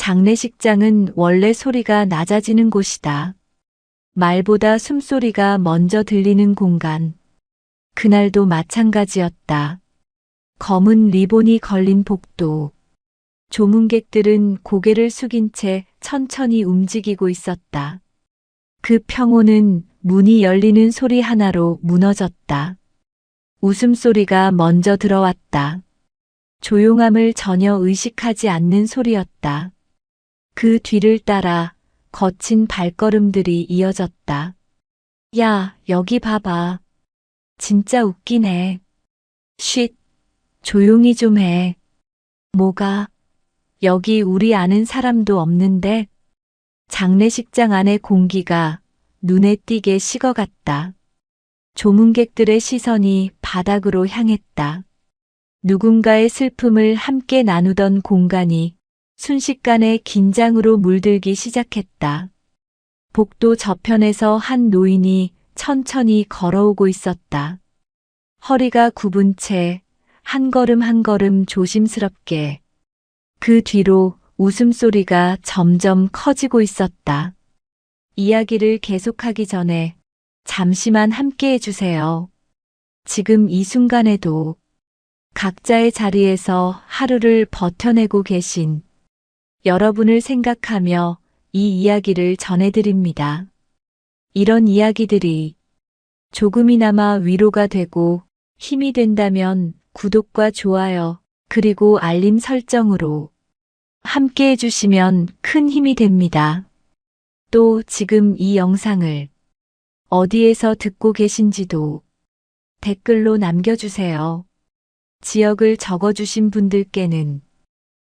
장례식장은 원래 소리가 낮아지는 곳이다. 말보다 숨소리가 먼저 들리는 공간. 그날도 마찬가지였다. 검은 리본이 걸린 복도. 조문객들은 고개를 숙인 채 천천히 움직이고 있었다. 그 평온은 문이 열리는 소리 하나로 무너졌다. 웃음소리가 먼저 들어왔다. 조용함을 전혀 의식하지 않는 소리였다. 그 뒤를 따라 거친 발걸음들이 이어졌다. 야, 여기 봐봐. 진짜 웃기네. 쉿, 조용히 좀 해. 뭐가? 여기 우리 아는 사람도 없는데? 장례식장 안의 공기가 눈에 띄게 식어갔다. 조문객들의 시선이 바닥으로 향했다. 누군가의 슬픔을 함께 나누던 공간이 순식간에 긴장으로 물들기 시작했다. 복도 저편에서 한 노인이 천천히 걸어오고 있었다. 허리가 굽은 채 한 걸음 한 걸음 조심스럽게. 그 뒤로 웃음소리가 점점 커지고 있었다. 이야기를 계속하기 전에 잠시만 함께 해주세요. 지금 이 순간에도 각자의 자리에서 하루를 버텨내고 계신 여러분을 생각하며 이 이야기를 전해드립니다. 이런 이야기들이 조금이나마 위로가 되고 힘이 된다면 구독과 좋아요 그리고 알림 설정으로 함께 해주시면 큰 힘이 됩니다. 또 지금 이 영상을 어디에서 듣고 계신지도 댓글로 남겨주세요. 지역을 적어주신 분들께는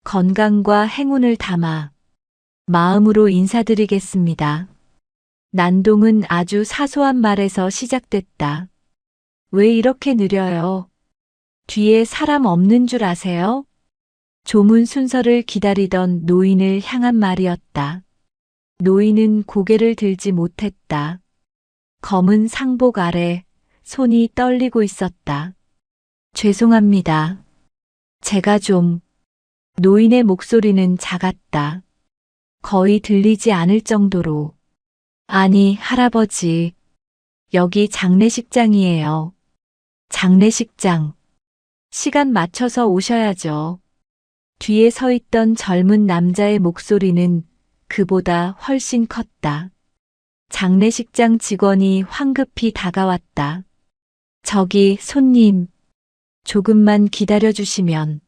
건강과 행운을 담아 마음으로 인사드리겠습니다. 난동은 아주 사소한 말에서 시작됐다. 왜 이렇게 느려요? 뒤에 사람 없는 줄 아세요? 조문 순서를 기다리던 노인을 향한 말이었다. 노인은 고개를 들지 못했다. 검은 상복 아래 손이 떨리고 있었다. 죄송합니다. 제가 좀... 노인의 목소리는 작았다. 거의 들리지 않을 정도로. 아니, 할아버지. 여기 장례식장이에요. 장례식장. 시간 맞춰서 오셔야죠. 뒤에 서 있던 젊은 남자의 목소리는 그보다 훨씬 컸다. 장례식장 직원이 황급히 다가왔다. 저기, 손님. 조금만 기다려주시면.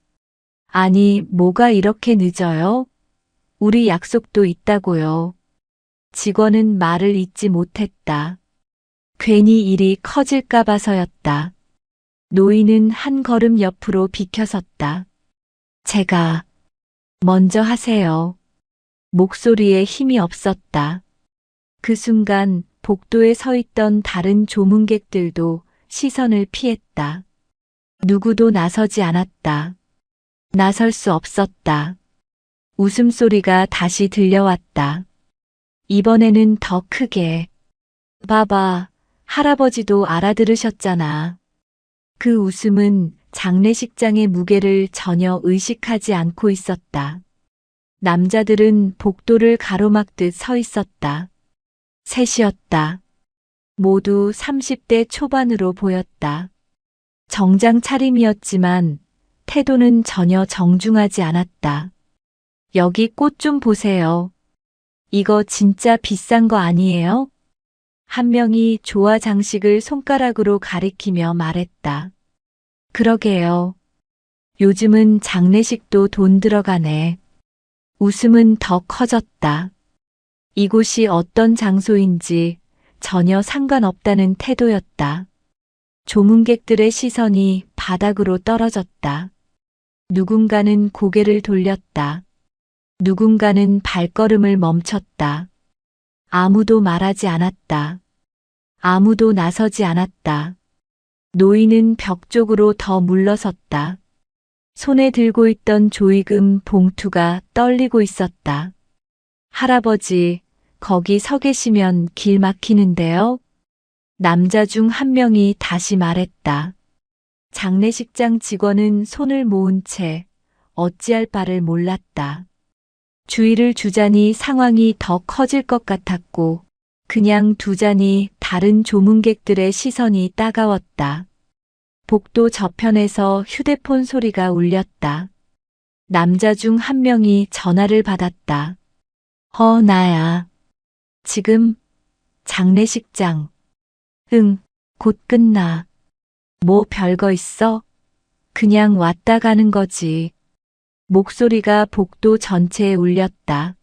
아니, 뭐가 이렇게 늦어요? 우리 약속도 있다고요. 직원은 말을 잇지 못했다. 괜히 일이 커질까 봐서였다. 노인은 한 걸음 옆으로 비켜섰다. 제가 먼저 하세요. 목소리에 힘이 없었다. 그 순간 복도에 서 있던 다른 조문객들도 시선을 피했다. 누구도 나서지 않았다. 나설 수 없었다. 웃음소리가 다시 들려왔다. 이번에는 더 크게. 봐봐, 할아버지도 알아들으셨잖아. 그 웃음은 장례식장의 무게를 전혀 의식하지 않고 있었다. 남자들은 복도를 가로막듯 서 있었다. 셋이었다. 모두 30대 초반으로 보였다. 정장 차림이었지만 태도는 전혀 정중하지 않았다. 여기 꽃 좀 보세요. 이거 진짜 비싼 거 아니에요? 한 명이 조화 장식을 손가락으로 가리키며 말했다. 그러게요. 요즘은 장례식도 돈 들어가네. 웃음은 더 커졌다. 이곳이 어떤 장소인지 전혀 상관없다는 태도였다. 조문객들의 시선이 바닥으로 떨어졌다. 누군가는 고개를 돌렸다. 누군가는 발걸음을 멈췄다. 아무도 말하지 않았다. 아무도 나서지 않았다. 노인은 벽 쪽으로 더 물러섰다. 손에 들고 있던 조이금 봉투가 떨리고 있었다. 할아버지, 거기 서 계시면 길 막히는데요? 남자 중 한 명이 다시 말했다. 장례식장 직원은 손을 모은 채 어찌할 바를 몰랐다. 주의를 주자니 상황이 더 커질 것 같았고 그냥 두자니 다른 조문객들의 시선이 따가웠다. 복도 저편에서 휴대폰 소리가 울렸다. 남자 중 한 명이 전화를 받았다. 나야. 지금 장례식장. 응, 곧 끝나. 뭐 별거 있어? 그냥 왔다 가는 거지. 목소리가 복도 전체에 울렸다.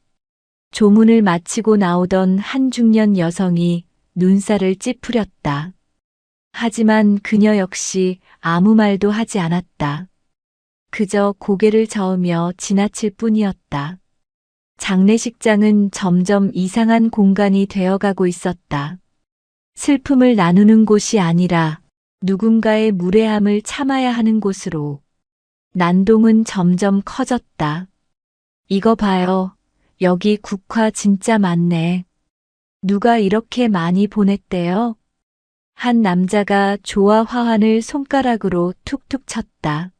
조문을 마치고 나오던 한 중년 여성이 눈살을 찌푸렸다. 하지만 그녀 역시 아무 말도 하지 않았다. 그저 고개를 저으며 지나칠 뿐이었다. 장례식장은 점점 이상한 공간이 되어가고 있었다. 슬픔을 나누는 곳이 아니라 누군가의 무례함을 참아야 하는 곳으로. 난동은 점점 커졌다. 이거 봐요. 여기 국화 진짜 많네. 누가 이렇게 많이 보냈대요? 한 남자가 조화 화환을 손가락으로 툭툭 쳤다.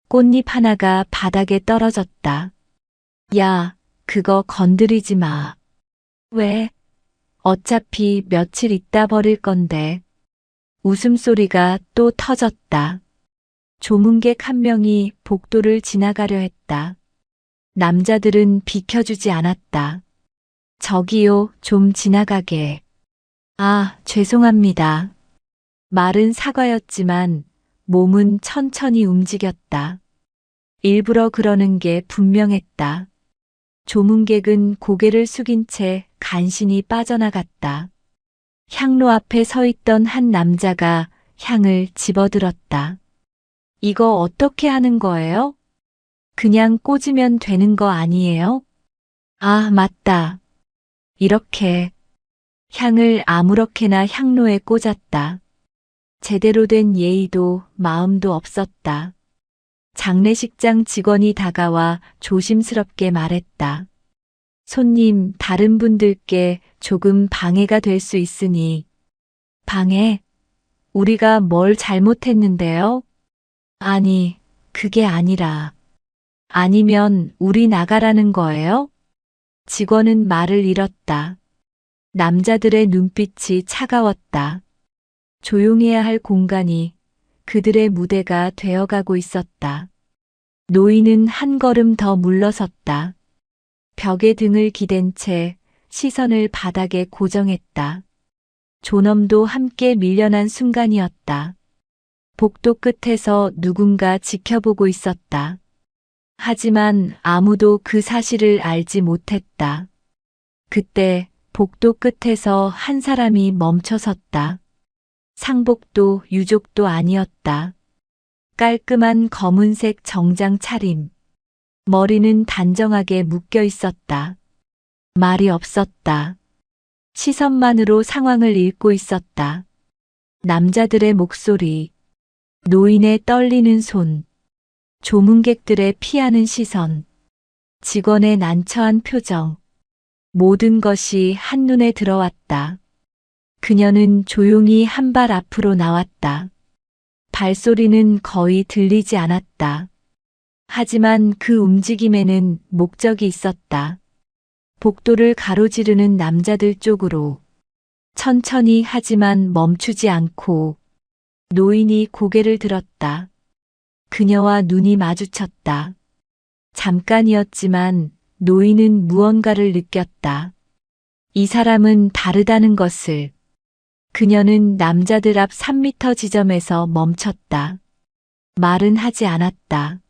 꽃잎 하나가 바닥에 떨어졌다. 야, 그거 건드리지 마. 왜? 어차피 며칠 있다 버릴 건데. 웃음소리가 또 터졌다. 조문객 한 명이 복도를 지나가려 했다. 남자들은 비켜주지 않았다. 저기요, 좀 지나가게. 아, 죄송합니다. 말은 사과였지만 몸은 천천히 움직였다. 일부러 그러는 게 분명했다. 조문객은 고개를 숙인 채 간신히 빠져나갔다. 향로 앞에 서 있던 한 남자가 향을 집어들었다. 이거 어떻게 하는 거예요? 그냥 꽂으면 되는 거 아니에요? 아, 맞다. 이렇게 향을 아무렇게나 향로에 꽂았다. 제대로 된 예의도 마음도 없었다. 장례식장 직원이 다가와 조심스럽게 말했다. 손님, 다른 분들께 조금 방해가 될 수 있으니. 방해? 우리가 뭘 잘못했는데요? 아니, 그게 아니라. 아니면 우리 나가라는 거예요? 직원은 말을 잃었다. 남자들의 눈빛이 차가웠다. 조용해야 할 공간이 그들의 무대가 되어가고 있었다. 노인은 한 걸음 더 물러섰다. 벽에 등을 기댄 채 시선을 바닥에 고정했다. 존엄도 함께 밀려난 순간이었다. 복도 끝에서 누군가 지켜보고 있었다. 하지만 아무도 그 사실을 알지 못했다. 그때 복도 끝에서 한 사람이 멈춰섰다. 상복도 유족도 아니었다. 깔끔한 검은색 정장 차림. 머리는 단정하게 묶여 있었다. 말이 없었다. 시선만으로 상황을 읽고 있었다. 남자들의 목소리, 노인의 떨리는 손, 조문객들의 피하는 시선, 직원의 난처한 표정, 모든 것이 한눈에 들어왔다. 그녀는 조용히 한 발 앞으로 나왔다. 발소리는 거의 들리지 않았다. 하지만 그 움직임에는 목적이 있었다. 복도를 가로지르는 남자들 쪽으로. 천천히 하지만 멈추지 않고. 노인이 고개를 들었다. 그녀와 눈이 마주쳤다. 잠깐이었지만 노인은 무언가를 느꼈다. 이 사람은 다르다는 것을. 그녀는 남자들 앞 3미터 지점에서 멈췄다. 말은 하지 않았다.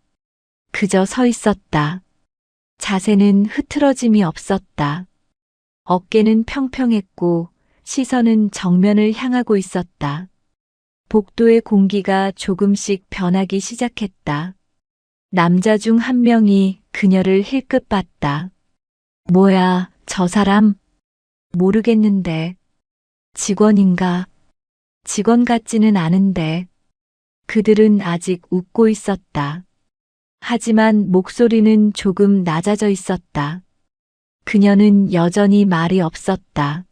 그저 서 있었다. 자세는 흐트러짐이 없었다. 어깨는 평평했고 시선은 정면을 향하고 있었다. 복도의 공기가 조금씩 변하기 시작했다. 남자 중 한 명이 그녀를 힐끗 봤다. 뭐야, 저 사람? 모르겠는데. 직원인가? 직원 같지는 않은데. 그들은 아직 웃고 있었다. 하지만 목소리는 조금 낮아져 있었다. 그녀는 여전히 말이 없었다.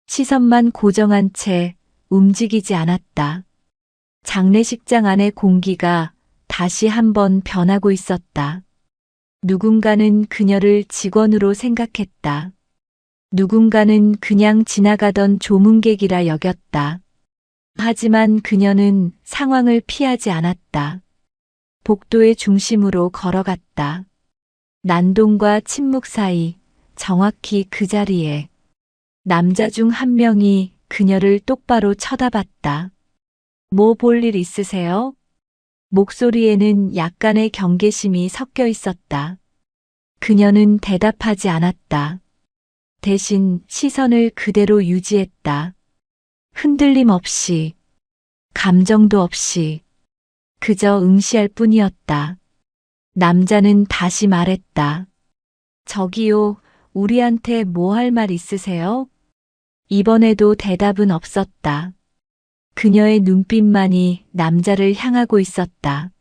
시선만 고정한 채 움직이지 않았다. 장례식장 안의 공기가 다시 한번 변하고 있었다. 누군가는 그녀를 직원으로 생각했다. 누군가는 그냥 지나가던 조문객이라 여겼다. 하지만 그녀는 상황을 피하지 않았다. 복도의 중심으로 걸어갔다. 난동과 침묵 사이 정확히 그 자리에 남자 중 한 명이 그녀를 똑바로 쳐다봤다. 뭐 볼 일 있으세요? 목소리에는 약간의 경계심이 섞여 있었다. 그녀는 대답하지 않았다. 대신 시선을 그대로 유지했다. 흔들림 없이, 감정도 없이, 그저 응시할 뿐이었다. 남자는 다시 말했다. 저기요, 우리한테 뭐 할 말 있으세요? 이번에도 대답은 없었다. 그녀의 눈빛만이 남자를 향하고 있었다.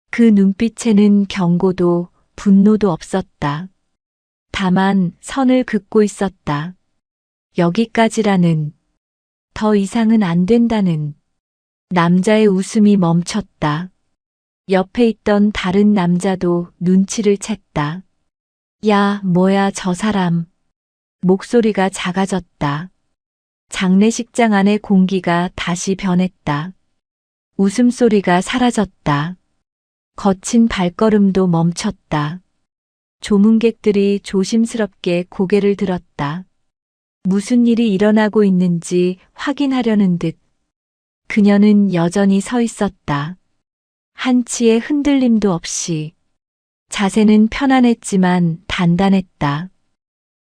그 눈빛에는 경고도 분노도 없었다. 다만 선을 긋고 있었다. 여기까지라는, 더 이상은 안 된다는. 남자의 웃음이 멈췄다. 옆에 있던 다른 남자도 눈치를 챘다. 야, 뭐야, 저 사람. 목소리가 작아졌다. 장례식장 안의 공기가 다시 변했다. 웃음소리가 사라졌다. 거친 발걸음도 멈췄다. 조문객들이 조심스럽게 고개를 들었다. 무슨 일이 일어나고 있는지 확인하려는 듯. 그녀는 여전히 서 있었다. 한치의 흔들림도 없이. 자세는 편안했지만 단단했다.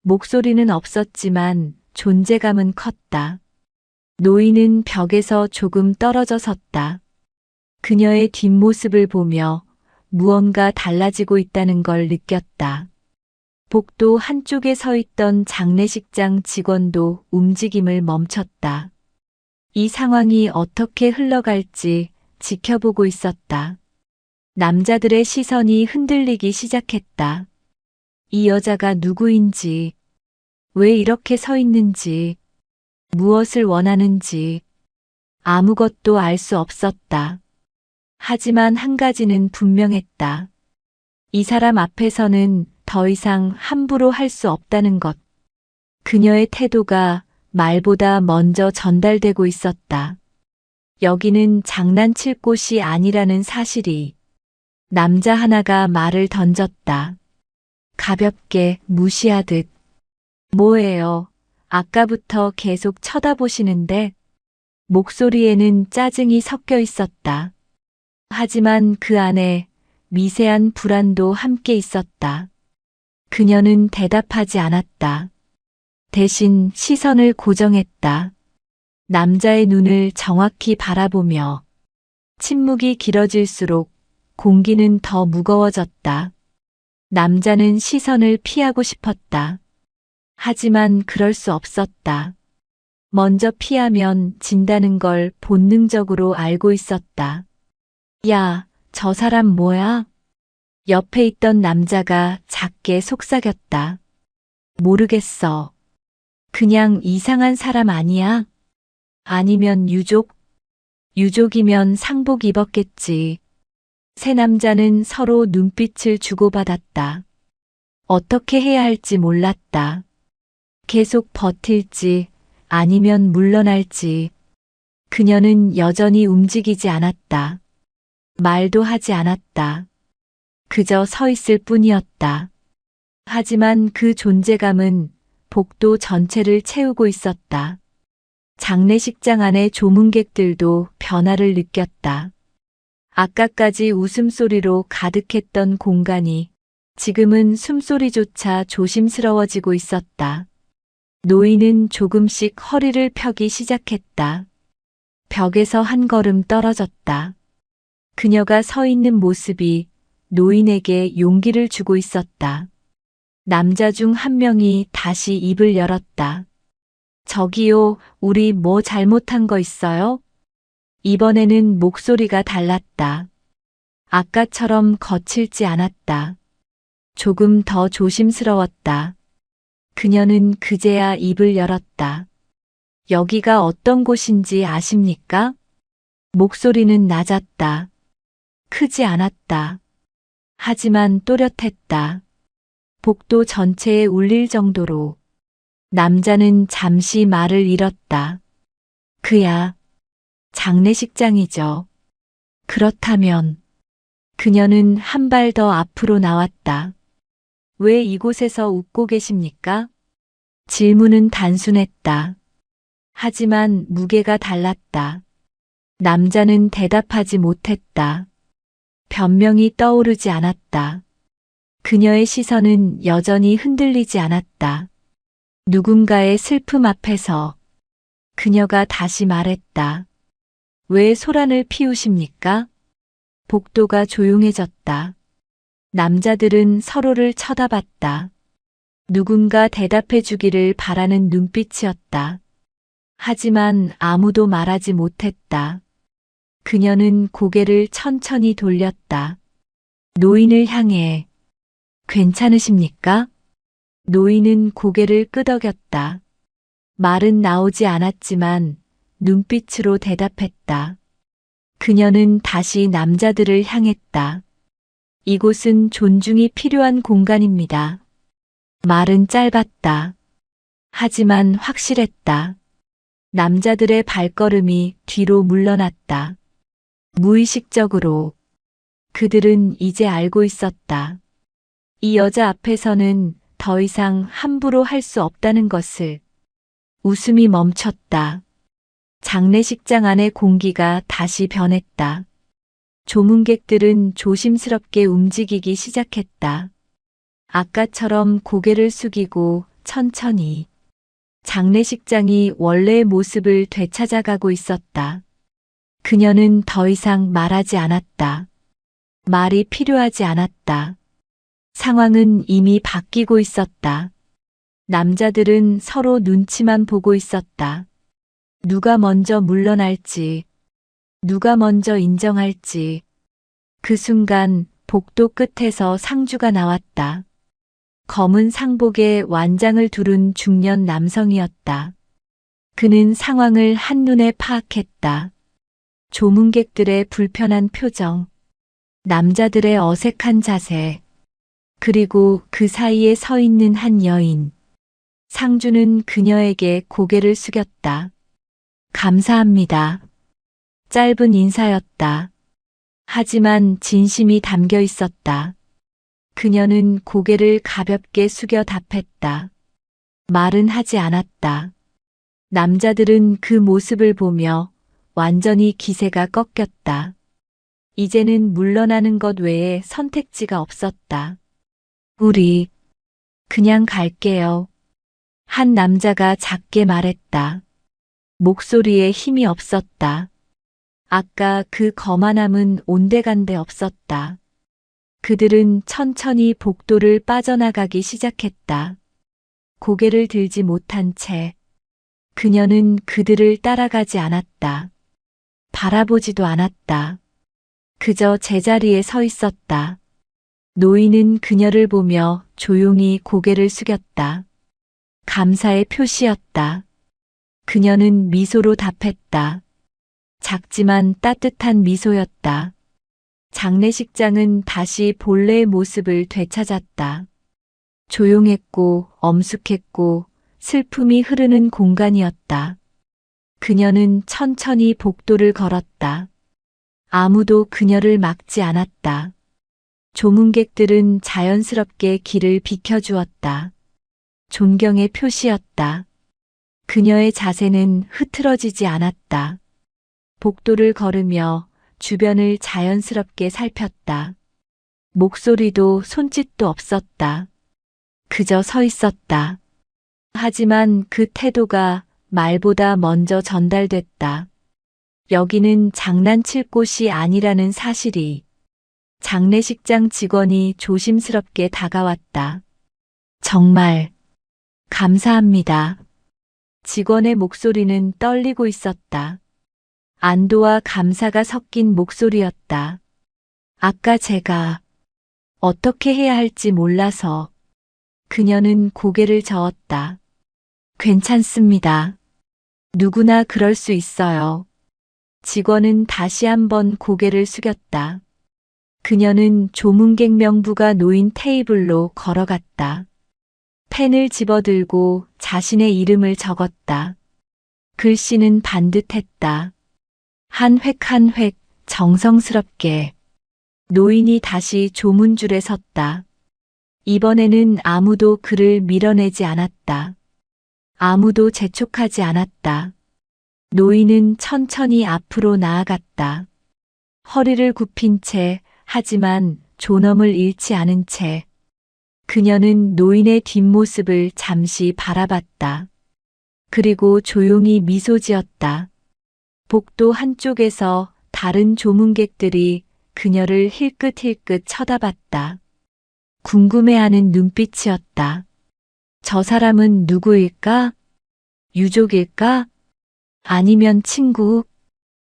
목소리는 없었지만 존재감은 컸다. 노인은 벽에서 조금 떨어져 섰다. 그녀의 뒷모습을 보며 무언가 달라지고 있다는 걸 느꼈다. 복도 한쪽에 서 있던 장례식장 직원도 움직임을 멈췄다. 이 상황이 어떻게 흘러갈지 지켜보고 있었다. 남자들의 시선이 흔들리기 시작했다. 이 여자가 누구인지, 왜 이렇게 서 있는지, 무엇을 원하는지 아무것도 알 수 없었다. 하지만 한 가지는 분명했다. 이 사람 앞에서는 더 이상 함부로 할 수 없다는 것. 그녀의 태도가 말보다 먼저 전달되고 있었다. 여기는 장난칠 곳이 아니라는 사실이. 남자 하나가 말을 던졌다. 가볍게 무시하듯. 뭐예요? 아까부터 계속 쳐다보시는데? 목소리에는 짜증이 섞여 있었다. 하지만 그 안에 미세한 불안도 함께 있었다. 그녀는 대답하지 않았다. 대신 시선을 고정했다. 남자의 눈을 정확히 바라보며. 침묵이 길어질수록 공기는 더 무거워졌다. 남자는 시선을 피하고 싶었다. 하지만 그럴 수 없었다. 먼저 피하면 진다는 걸 본능적으로 알고 있었다. 야, 저 사람 뭐야? 옆에 있던 남자가 작게 속삭였다. 모르겠어. 그냥 이상한 사람 아니야? 아니면 유족? 유족이면 상복 입었겠지. 세 남자는 서로 눈빛을 주고받았다. 어떻게 해야 할지 몰랐다. 계속 버틸지 아니면 물러날지. 그녀는 여전히 움직이지 않았다. 말도 하지 않았다. 그저 서 있을 뿐이었다. 하지만 그 존재감은 복도 전체를 채우고 있었다. 장례식장 안의 조문객들도 변화를 느꼈다. 아까까지 웃음소리로 가득했던 공간이 지금은 숨소리조차 조심스러워지고 있었다. 노인은 조금씩 허리를 펴기 시작했다. 벽에서 한 걸음 떨어졌다. 그녀가 서 있는 모습이 노인에게 용기를 주고 있었다. 남자 중 한 명이 다시 입을 열었다. 저기요, 우리 뭐 잘못한 거 있어요? 이번에는 목소리가 달랐다. 아까처럼 거칠지 않았다. 조금 더 조심스러웠다. 그녀는 그제야 입을 열었다. 여기가 어떤 곳인지 아십니까? 목소리는 낮았다. 크지 않았다. 하지만 또렷했다. 복도 전체에 울릴 정도로. 남자는 잠시 말을 잃었다. 그야 장례식장이죠. 그렇다면 그녀는 한 발 더 앞으로 나왔다. 왜 이곳에서 웃고 계십니까? 질문은 단순했다. 하지만 무게가 달랐다. 남자는 대답하지 못했다. 변명이 떠오르지 않았다. 그녀의 시선은 여전히 흔들리지 않았다. 누군가의 슬픔 앞에서 그녀가 다시 말했다. 왜 소란을 피우십니까? 복도가 조용해졌다. 남자들은 서로를 쳐다봤다. 누군가 대답해 주기를 바라는 눈빛이었다. 하지만 아무도 말하지 못했다. 그녀는 고개를 천천히 돌렸다. 노인을 향해 괜찮으십니까? 노인은 고개를 끄덕였다. 말은 나오지 않았지만 눈빛으로 대답했다. 그녀는 다시 남자들을 향했다. 이곳은 존중이 필요한 공간입니다. 말은 짧았다. 하지만 확실했다. 남자들의 발걸음이 뒤로 물러났다. 무의식적으로 그들은 이제 알고 있었다. 이 여자 앞에서는 더 이상 함부로 할 수 없다는 것을. 웃음이 멈췄다. 장례식장 안의 공기가 다시 변했다. 조문객들은 조심스럽게 움직이기 시작했다. 아까처럼 고개를 숙이고 천천히. 장례식장이 원래의 모습을 되찾아가고 있었다. 그녀는 더 이상 말하지 않았다. 말이 필요하지 않았다. 상황은 이미 바뀌고 있었다. 남자들은 서로 눈치만 보고 있었다. 누가 먼저 물러날지, 누가 먼저 인정할지. 그 순간 복도 끝에서 상주가 나왔다. 검은 상복에 완장을 두른 중년 남성이었다. 그는 상황을 한눈에 파악했다. 조문객들의 불편한 표정, 남자들의 어색한 자세, 그리고 그 사이에 서 있는 한 여인. 상주는 그녀에게 고개를 숙였다. 감사합니다. 짧은 인사였다. 하지만 진심이 담겨 있었다. 그녀는 고개를 가볍게 숙여 답했다. 말은 하지 않았다. 남자들은 그 모습을 보며 완전히 기세가 꺾였다. 이제는 물러나는 것 외에 선택지가 없었다. 우리 그냥 갈게요. 한 남자가 작게 말했다. 목소리에 힘이 없었다. 아까 그 거만함은 온데간데 없었다. 그들은 천천히 복도를 빠져나가기 시작했다. 고개를 들지 못한 채 그녀는 그들을 따라가지 않았다. 바라보지도 않았다. 그저 제자리에 서 있었다. 노인은 그녀를 보며 조용히 고개를 숙였다. 감사의 표시였다. 그녀는 미소로 답했다. 작지만 따뜻한 미소였다. 장례식장은 다시 본래의 모습을 되찾았다. 조용했고 엄숙했고 슬픔이 흐르는 공간이었다. 그녀는 천천히 복도를 걸었다. 아무도 그녀를 막지 않았다. 조문객들은 자연스럽게 길을 비켜주었다. 존경의 표시였다. 그녀의 자세는 흐트러지지 않았다. 복도를 걸으며 주변을 자연스럽게 살폈다. 목소리도 손짓도 없었다. 그저 서 있었다. 하지만 그 태도가 말보다 먼저 전달됐다. 여기는 장난칠 곳이 아니라는 사실이. 장례식장 직원이 조심스럽게 다가왔다. 정말 감사합니다. 직원의 목소리는 떨리고 있었다. 안도와 감사가 섞인 목소리였다. 아까 제가 어떻게 해야 할지 몰라서. 그녀는 고개를 저었다. 괜찮습니다. 누구나 그럴 수 있어요. 직원은 다시 한번 고개를 숙였다. 그녀는 조문객 명부가 놓인 테이블로 걸어갔다. 펜을 집어들고 자신의 이름을 적었다. 글씨는 반듯했다. 한 획 한 획 정성스럽게. 노인이 다시 조문줄에 섰다. 이번에는 아무도 그를 밀어내지 않았다. 아무도 재촉하지 않았다. 노인은 천천히 앞으로 나아갔다. 허리를 굽힌 채, 하지만 존엄을 잃지 않은 채. 그녀는 노인의 뒷모습을 잠시 바라봤다. 그리고 조용히 미소 지었다. 복도 한쪽에서 다른 조문객들이 그녀를 힐끗힐끗 쳐다봤다. 궁금해하는 눈빛이었다. 저 사람은 누구일까? 유족일까? 아니면 친구?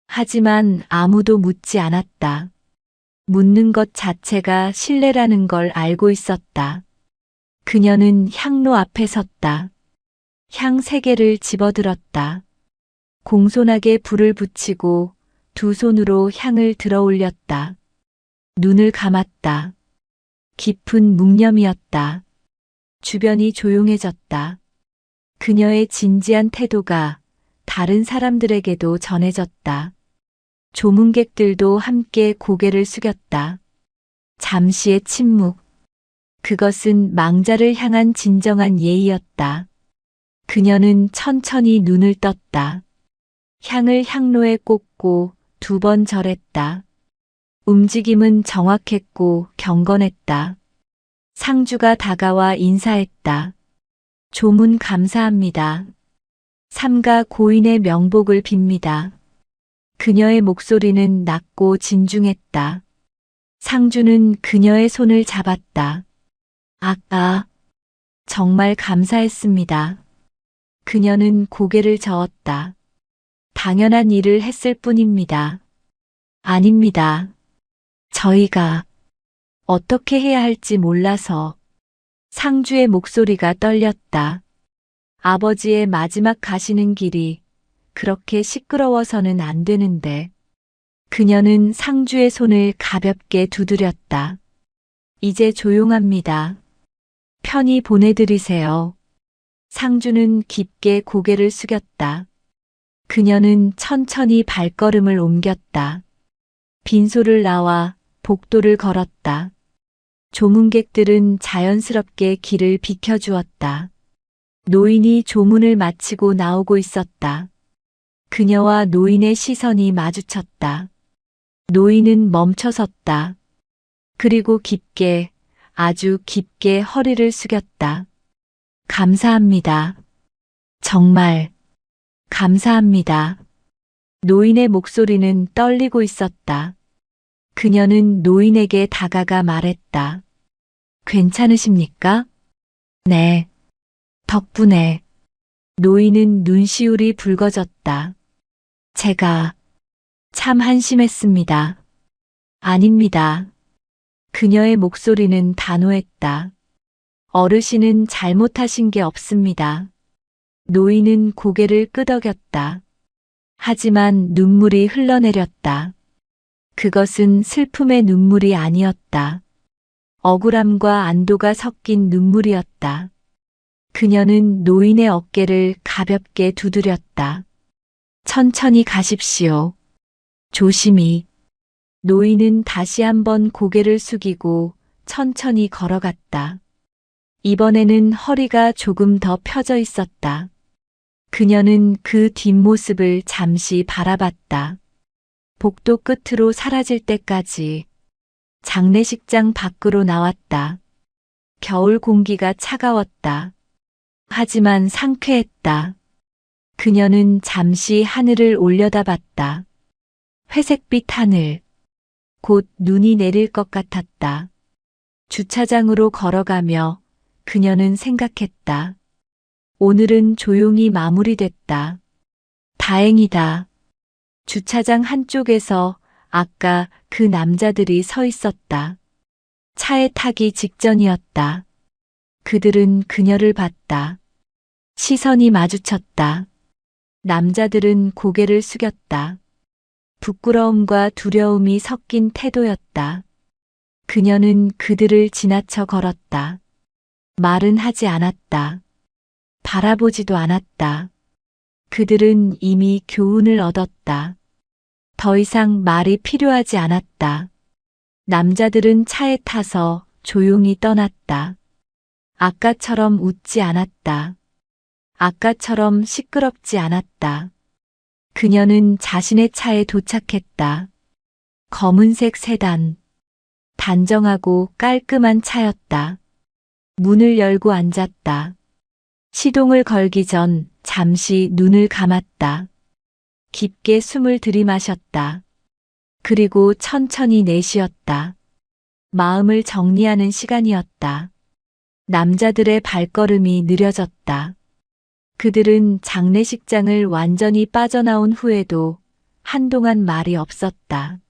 하지만 아무도 묻지 않았다. 묻는 것 자체가 신뢰라는 걸 알고 있었다. 그녀는 향로 앞에 섰다. 향 3개를 집어들었다. 공손하게 불을 붙이고 두 손으로 향을 들어 올렸다. 눈을 감았다. 깊은 묵념이었다. 주변이 조용해졌다. 그녀의 진지한 태도가 다른 사람들에게도 전해졌다. 조문객들도 함께 고개를 숙였다. 잠시의 침묵. 그것은 망자를 향한 진정한 예의였다. 그녀는 천천히 눈을 떴다. 향을 향로에 꽂고 2번 절했다. 움직임은 정확했고 경건했다. 상주가 다가와 인사했다. 조문 감사합니다. 삼가 고인의 명복을 빕니다. 그녀의 목소리는 낮고 진중했다. 상주는 그녀의 손을 잡았다. 정말 감사했습니다. 그녀는 고개를 저었다. 당연한 일을 했을 뿐입니다. 아닙니다. 저희가 어떻게 해야 할지 몰라서. 상주의 목소리가 떨렸다. 아버지의 마지막 가시는 길이 그렇게 시끄러워서는 안 되는데. 그녀는 상주의 손을 가볍게 두드렸다. 이제 조용합니다. 편히 보내드리세요. 상주는 깊게 고개를 숙였다. 그녀는 천천히 발걸음을 옮겼다. 빈소를 나와 복도를 걸었다. 조문객들은 자연스럽게 길을 비켜주었다. 노인이 조문을 마치고 나오고 있었다. 그녀와 노인의 시선이 마주쳤다. 노인은 멈춰섰다. 그리고 깊게, 아주 깊게 허리를 숙였다. 감사합니다. 정말 감사합니다. 노인의 목소리는 떨리고 있었다. 그녀는 노인에게 다가가 말했다. 괜찮으십니까? 네. 덕분에. 노인은 눈시울이 붉어졌다. 제가 참 한심했습니다. 아닙니다. 그녀의 목소리는 단호했다. 어르신은 잘못하신 게 없습니다. 노인은 고개를 끄덕였다. 하지만 눈물이 흘러내렸다. 그것은 슬픔의 눈물이 아니었다. 억울함과 안도가 섞인 눈물이었다. 그녀는 노인의 어깨를 가볍게 두드렸다. 천천히 가십시오. 조심히. 노인은 다시 한번 고개를 숙이고 천천히 걸어갔다. 이번에는 허리가 조금 더 펴져 있었다. 그녀는 그 뒷모습을 잠시 바라봤다. 복도 끝으로 사라질 때까지. 장례식장 밖으로 나왔다. 겨울 공기가 차가웠다. 하지만 상쾌했다. 그녀는 잠시 하늘을 올려다봤다. 회색빛 하늘. 곧 눈이 내릴 것 같았다. 주차장으로 걸어가며 그녀는 생각했다. 오늘은 조용히 마무리됐다. 다행이다. 주차장 한쪽에서 아까 그 남자들이 서 있었다. 차에 타기 직전이었다. 그들은 그녀를 봤다. 시선이 마주쳤다. 남자들은 고개를 숙였다. 부끄러움과 두려움이 섞인 태도였다. 그녀는 그들을 지나쳐 걸었다. 말은 하지 않았다. 바라보지도 않았다. 그들은 이미 교훈을 얻었다. 더 이상 말이 필요하지 않았다. 남자들은 차에 타서 조용히 떠났다. 아까처럼 웃지 않았다. 아까처럼 시끄럽지 않았다. 그녀는 자신의 차에 도착했다. 검은색 세단. 단정하고 깔끔한 차였다. 문을 열고 앉았다. 시동을 걸기 전 잠시 눈을 감았다. 깊게 숨을 들이마셨다. 그리고 천천히 내쉬었다. 마음을 정리하는 시간이었다. 남자들의 발걸음이 느려졌다. 그들은 장례식장을 완전히 빠져나온 후에도 한동안 말이 없었다.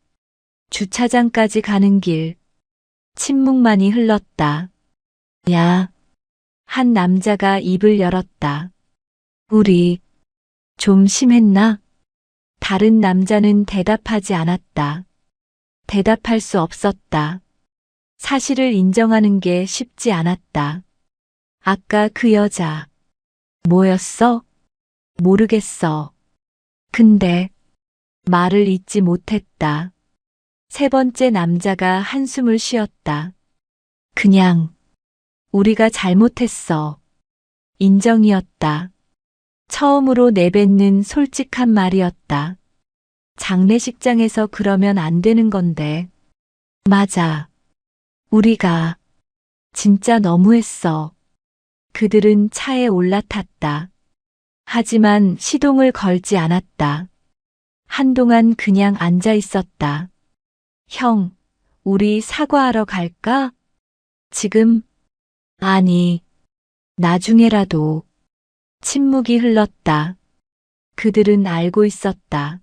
주차장까지 가는 길, 침묵만이 흘렀다. 야, 한 남자가 입을 열었다. 우리 좀 심했나? 다른 남자는 대답하지 않았다. 대답할 수 없었다. 사실을 인정하는 게 쉽지 않았다. 아까 그 여자, 뭐였어? 모르겠어. 근데 말을 잇지 못했다. 세 번째 남자가 한숨을 쉬었다. 그냥 우리가 잘못했어. 인정이었다. 처음으로 내뱉는 솔직한 말이었다. 장례식장에서 그러면 안 되는 건데. 맞아. 우리가 진짜 너무했어. 그들은 차에 올라탔다. 하지만 시동을 걸지 않았다. 한동안 그냥 앉아 있었다. 형, 우리 사과하러 갈까? 지금? 아니, 나중에라도. 침묵이 흘렀다. 그들은 알고 있었다.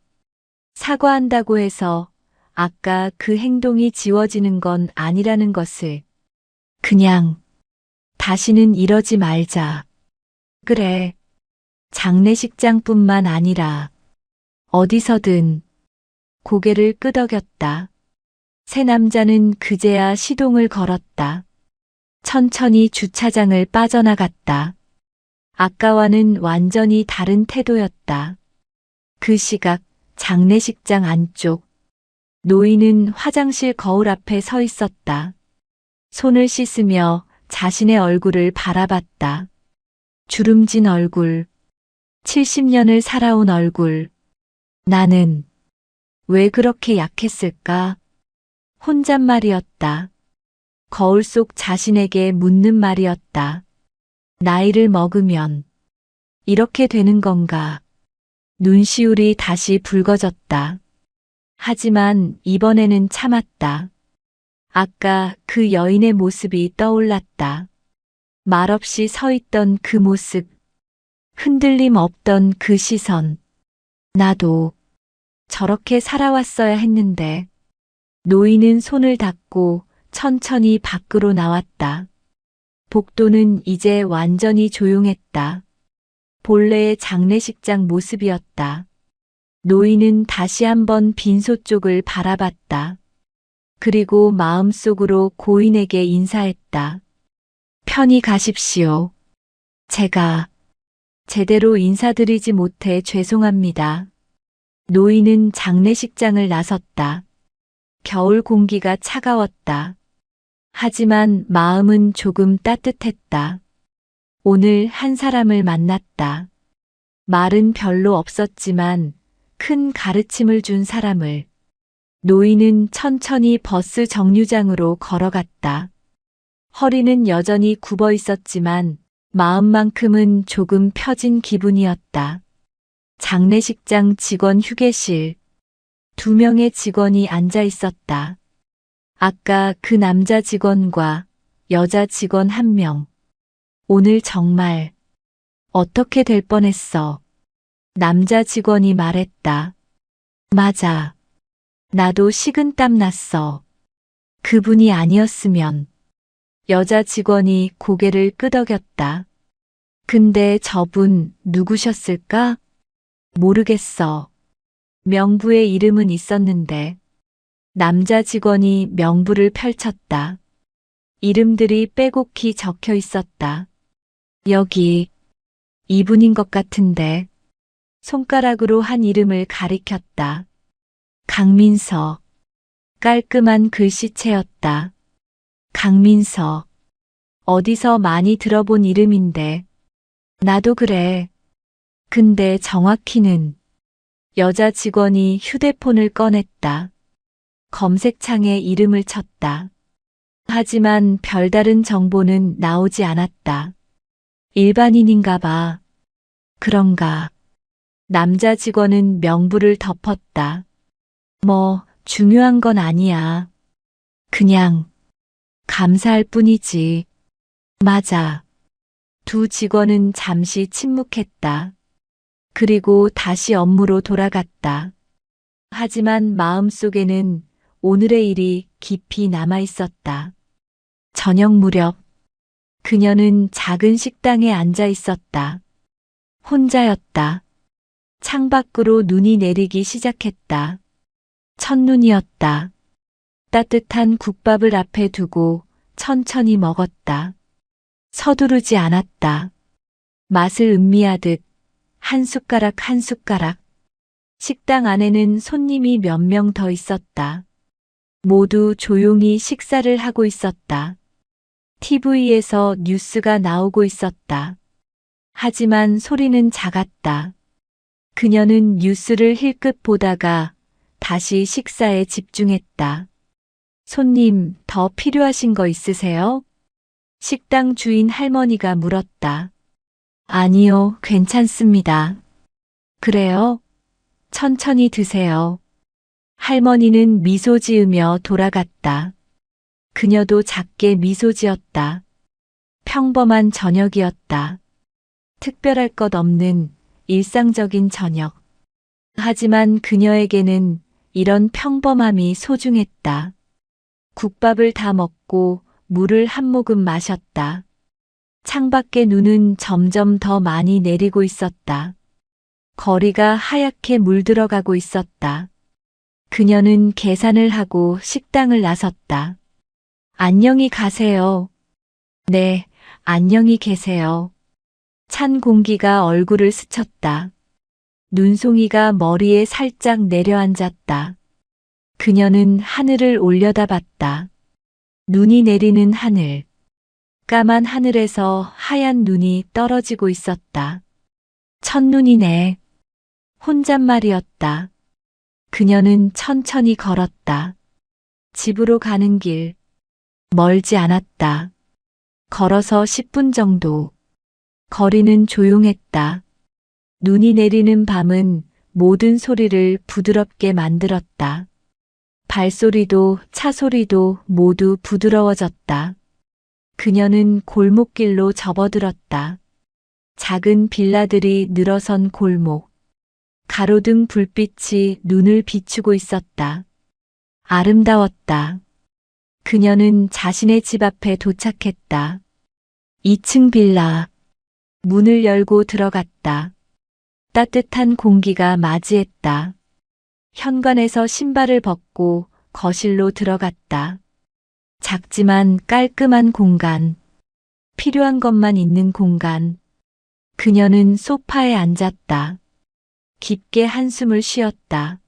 사과한다고 해서 아까 그 행동이 지워지는 건 아니라는 것을. 그냥 다시는 이러지 말자. 그래. 장례식장뿐만 아니라 어디서든. 고개를 끄덕였다. 새 남자는 그제야 시동을 걸었다. 천천히 주차장을 빠져나갔다. 아까와는 완전히 다른 태도였다. 그 시각 장례식장 안쪽. 노인은 화장실 거울 앞에 서 있었다. 손을 씻으며 자신의 얼굴을 바라봤다. 주름진 얼굴. 70년을 살아온 얼굴. 나는 왜 그렇게 약했을까? 혼잣말이었다. 거울 속 자신에게 묻는 말이었다. 나이를 먹으면 이렇게 되는 건가? 눈시울이 다시 붉어졌다. 하지만 이번에는 참았다. 아까 그 여인의 모습이 떠올랐다. 말없이 서 있던 그 모습. 흔들림 없던 그 시선. 나도 저렇게 살아왔어야 했는데. 노인은 손을 닫고 천천히 밖으로 나왔다. 복도는 이제 완전히 조용했다. 본래의 장례식장 모습이었다. 노인은 다시 한번 빈소 쪽을 바라봤다. 그리고 마음속으로 고인에게 인사했다. 편히 가십시오. 제가 제대로 인사드리지 못해 죄송합니다. 노인은 장례식장을 나섰다. 겨울 공기가 차가웠다. 하지만 마음은 조금 따뜻했다. 오늘 한 사람을 만났다. 말은 별로 없었지만 큰 가르침을 준 사람을. 노인은 천천히 버스 정류장으로 걸어갔다. 허리는 여전히 굽어 있었지만 마음만큼은 조금 펴진 기분이었다. 장례식장 직원 휴게실. 2명의 직원이 앉아 있었다. 아까 그 남자 직원과 여자 직원 1명. 오늘 정말 어떻게 될 뻔했어. 남자 직원이 말했다. 맞아. 나도 식은땀 났어. 그분이 아니었으면. 여자 직원이 고개를 끄덕였다. 근데 저분 누구셨을까? 모르겠어. 명부에 이름은 있었는데. 남자 직원이 명부를 펼쳤다. 이름들이 빼곡히 적혀 있었다. 여기 이분인 것 같은데. 손가락으로 한 이름을 가리켰다. 강민서. 깔끔한 글씨체였다. 강민서. 어디서 많이 들어본 이름인데. 나도 그래. 근데 정확히는. 여자 직원이 휴대폰을 꺼냈다. 검색창에 이름을 쳤다. 하지만 별다른 정보는 나오지 않았다. 일반인인가 봐. 그런가. 남자 직원은 명부를 덮었다. 뭐, 중요한 건 아니야. 그냥, 감사할 뿐이지. 맞아. 두 직원은 잠시 침묵했다. 그리고 다시 업무로 돌아갔다. 하지만 마음속에는 오늘의 일이 깊이 남아 있었다. 저녁 무렵, 그녀는 작은 식당에 앉아 있었다. 혼자였다. 창밖으로 눈이 내리기 시작했다. 첫눈이었다. 따뜻한 국밥을 앞에 두고 천천히 먹었다. 서두르지 않았다. 맛을 음미하듯 한 숟가락 한 숟가락. 식당 안에는 손님이 몇 명 더 있었다. 모두 조용히 식사를 하고 있었다. TV에서 뉴스가 나오고 있었다. 하지만 소리는 작았다. 그녀는 뉴스를 힐끗 보다가 다시 식사에 집중했다. 손님, 더 필요하신 거 있으세요? 식당 주인 할머니가 물었다. 아니요, 괜찮습니다. 그래요? 천천히 드세요. 할머니는 미소 지으며 돌아갔다. 그녀도 작게 미소 지었다. 평범한 저녁이었다. 특별할 것 없는 일상적인 저녁. 하지만 그녀에게는 이런 평범함이 소중했다. 국밥을 다 먹고 물을 한 모금 마셨다. 창밖에 눈은 점점 더 많이 내리고 있었다. 거리가 하얗게 물들어가고 있었다. 그녀는 계산을 하고 식당을 나섰다. 안녕히 가세요. 네, 안녕히 계세요. 찬 공기가 얼굴을 스쳤다. 눈송이가 머리에 살짝 내려앉았다. 그녀는 하늘을 올려다봤다. 눈이 내리는 하늘. 까만 하늘에서 하얀 눈이 떨어지고 있었다. 첫눈이네. 혼잣말이었다. 그녀는 천천히 걸었다. 집으로 가는 길. 멀지 않았다. 걸어서 10분 정도. 거리는 조용했다. 눈이 내리는 밤은 모든 소리를 부드럽게 만들었다. 발소리도 차 소리도 모두 부드러워졌다. 그녀는 골목길로 접어들었다. 작은 빌라들이 늘어선 골목. 가로등 불빛이 눈을 비추고 있었다. 아름다웠다. 그녀는 자신의 집 앞에 도착했다. 2층 빌라. 문을 열고 들어갔다. 따뜻한 공기가 맞이했다. 현관에서 신발을 벗고 거실로 들어갔다. 작지만 깔끔한 공간. 필요한 것만 있는 공간. 그녀는 소파에 앉았다. 깊게 한숨을 쉬었다.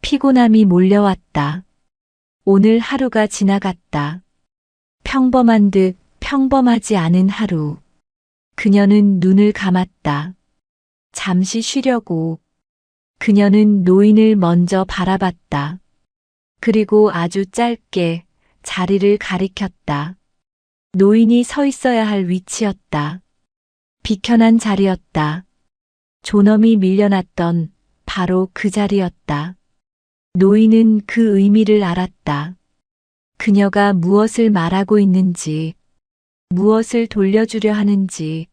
피곤함이 몰려왔다. 오늘 하루가 지나갔다. 평범한 듯 평범하지 않은 하루. 그녀는 눈을 감았다. 잠시 쉬려고. 그녀는 노인을 먼저 바라봤다. 그리고 아주 짧게 자리를 가리켰다. 노인이 서 있어야 할 위치였다. 비켜난 자리였다. 존엄이 밀려났던 바로 그 자리였다. 노인은 그 의미를 알았다. 그녀가 무엇을 말하고 있는지, 무엇을 돌려주려 하는지.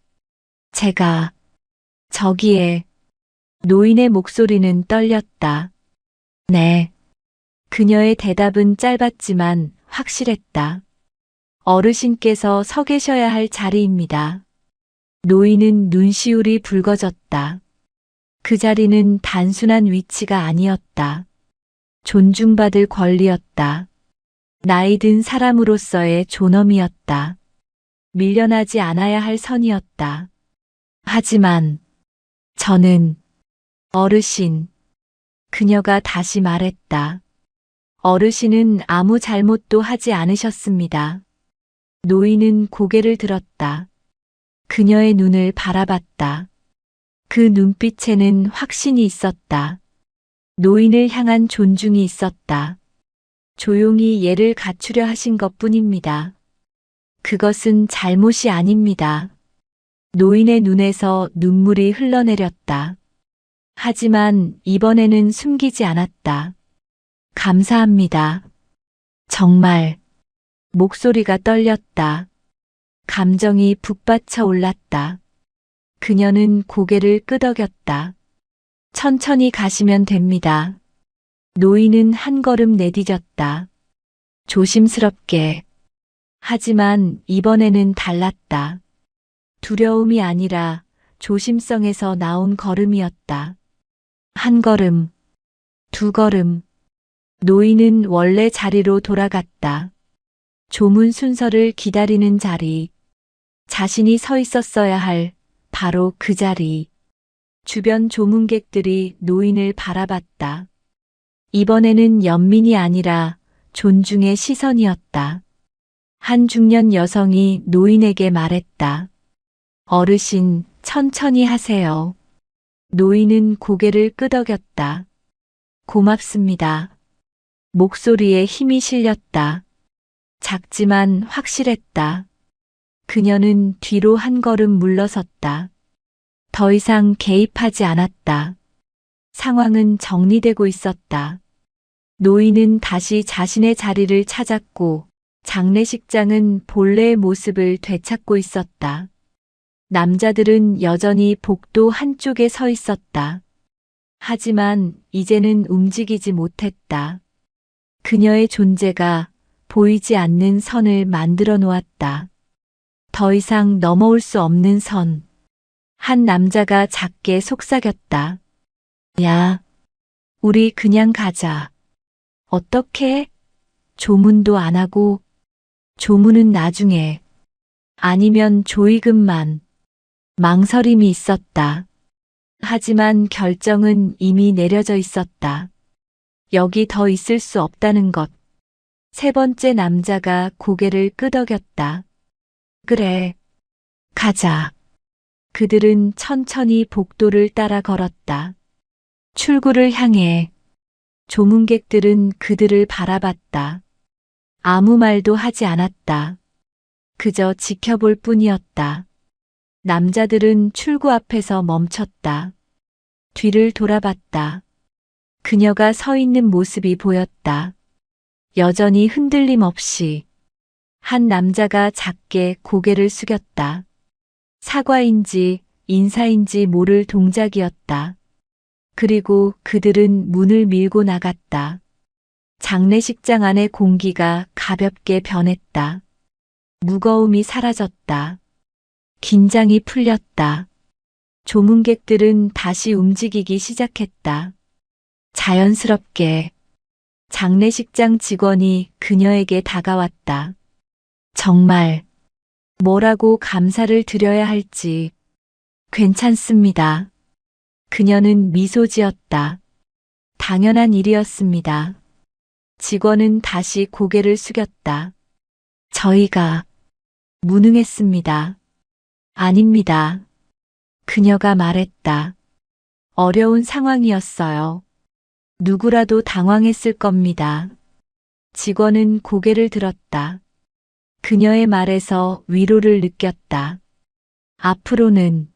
제가 저기에. 노인의 목소리는 떨렸다. 네. 그녀의 대답은 짧았지만 확실했다. 어르신께서 서 계셔야 할 자리입니다. 노인은 눈시울이 붉어졌다. 그 자리는 단순한 위치가 아니었다. 존중받을 권리였다. 나이 든 사람으로서의 존엄이었다. 밀려나지 않아야 할 선이었다. 하지만 저는 어르신, 그녀가 다시 말했다. 어르신은 아무 잘못도 하지 않으셨습니다. 노인은 고개를 들었다. 그녀의 눈을 바라봤다. 그 눈빛에는 확신이 있었다. 노인을 향한 존중이 있었다. 조용히 예를 갖추려 하신 것뿐입니다. 그것은 잘못이 아닙니다. 노인의 눈에서 눈물이 흘러내렸다. 하지만 이번에는 숨기지 않았다. 감사합니다. 정말. 목소리가 떨렸다. 감정이 북받쳐 올랐다. 그녀는 고개를 끄덕였다. 천천히 가시면 됩니다. 노인은 한 걸음 내디뎠다. 조심스럽게. 하지만 이번에는 달랐다. 두려움이 아니라 조심성에서 나온 걸음이었다. 한 걸음, 두 걸음. 노인은 원래 자리로 돌아갔다. 조문 순서를 기다리는 자리. 자신이 서 있었어야 할 바로 그 자리. 주변 조문객들이 노인을 바라봤다. 이번에는 연민이 아니라 존중의 시선이었다. 한 중년 여성이 노인에게 말했다. 어르신, 천천히 하세요. 노인은 고개를 끄덕였다. 고맙습니다. 목소리에 힘이 실렸다. 작지만 확실했다. 그녀는 뒤로 한 걸음 물러섰다. 더 이상 개입하지 않았다. 상황은 정리되고 있었다. 노인은 다시 자신의 자리를 찾았고 장례식장은 본래의 모습을 되찾고 있었다. 남자들은 여전히 복도 한쪽에 서 있었다. 하지만 이제는 움직이지 못했다. 그녀의 존재가 보이지 않는 선을 만들어 놓았다. 더 이상 넘어올 수 없는 선. 한 남자가 작게 속삭였다. 야, 우리 그냥 가자. 어떻게? 조문도 안 하고, 조문은 나중에. 아니면 조의금만. 망설임이 있었다. 하지만 결정은 이미 내려져 있었다. 여기 더 있을 수 없다는 것. 세 번째 남자가 고개를 끄덕였다. 그래, 가자. 그들은 천천히 복도를 따라 걸었다. 출구를 향해. 조문객들은 그들을 바라봤다. 아무 말도 하지 않았다. 그저 지켜볼 뿐이었다. 남자들은 출구 앞에서 멈췄다. 뒤를 돌아봤다. 그녀가 서 있는 모습이 보였다. 여전히 흔들림 없이. 한 남자가 작게 고개를 숙였다. 사과인지 인사인지 모를 동작이었다. 그리고 그들은 문을 밀고 나갔다. 장례식장 안의 공기가 가볍게 변했다. 무거움이 사라졌다. 긴장이 풀렸다. 조문객들은 다시 움직이기 시작했다. 자연스럽게. 장례식장 직원이 그녀에게 다가왔다. 정말 뭐라고 감사를 드려야 할지. 괜찮습니다. 그녀는 미소 지었다. 당연한 일이었습니다. 직원은 다시 고개를 숙였다. 저희가 무능했습니다. 아닙니다. 그녀가 말했다. 어려운 상황이었어요. 누구라도 당황했을 겁니다. 직원은 고개를 들었다. 그녀의 말에서 위로를 느꼈다. 앞으로는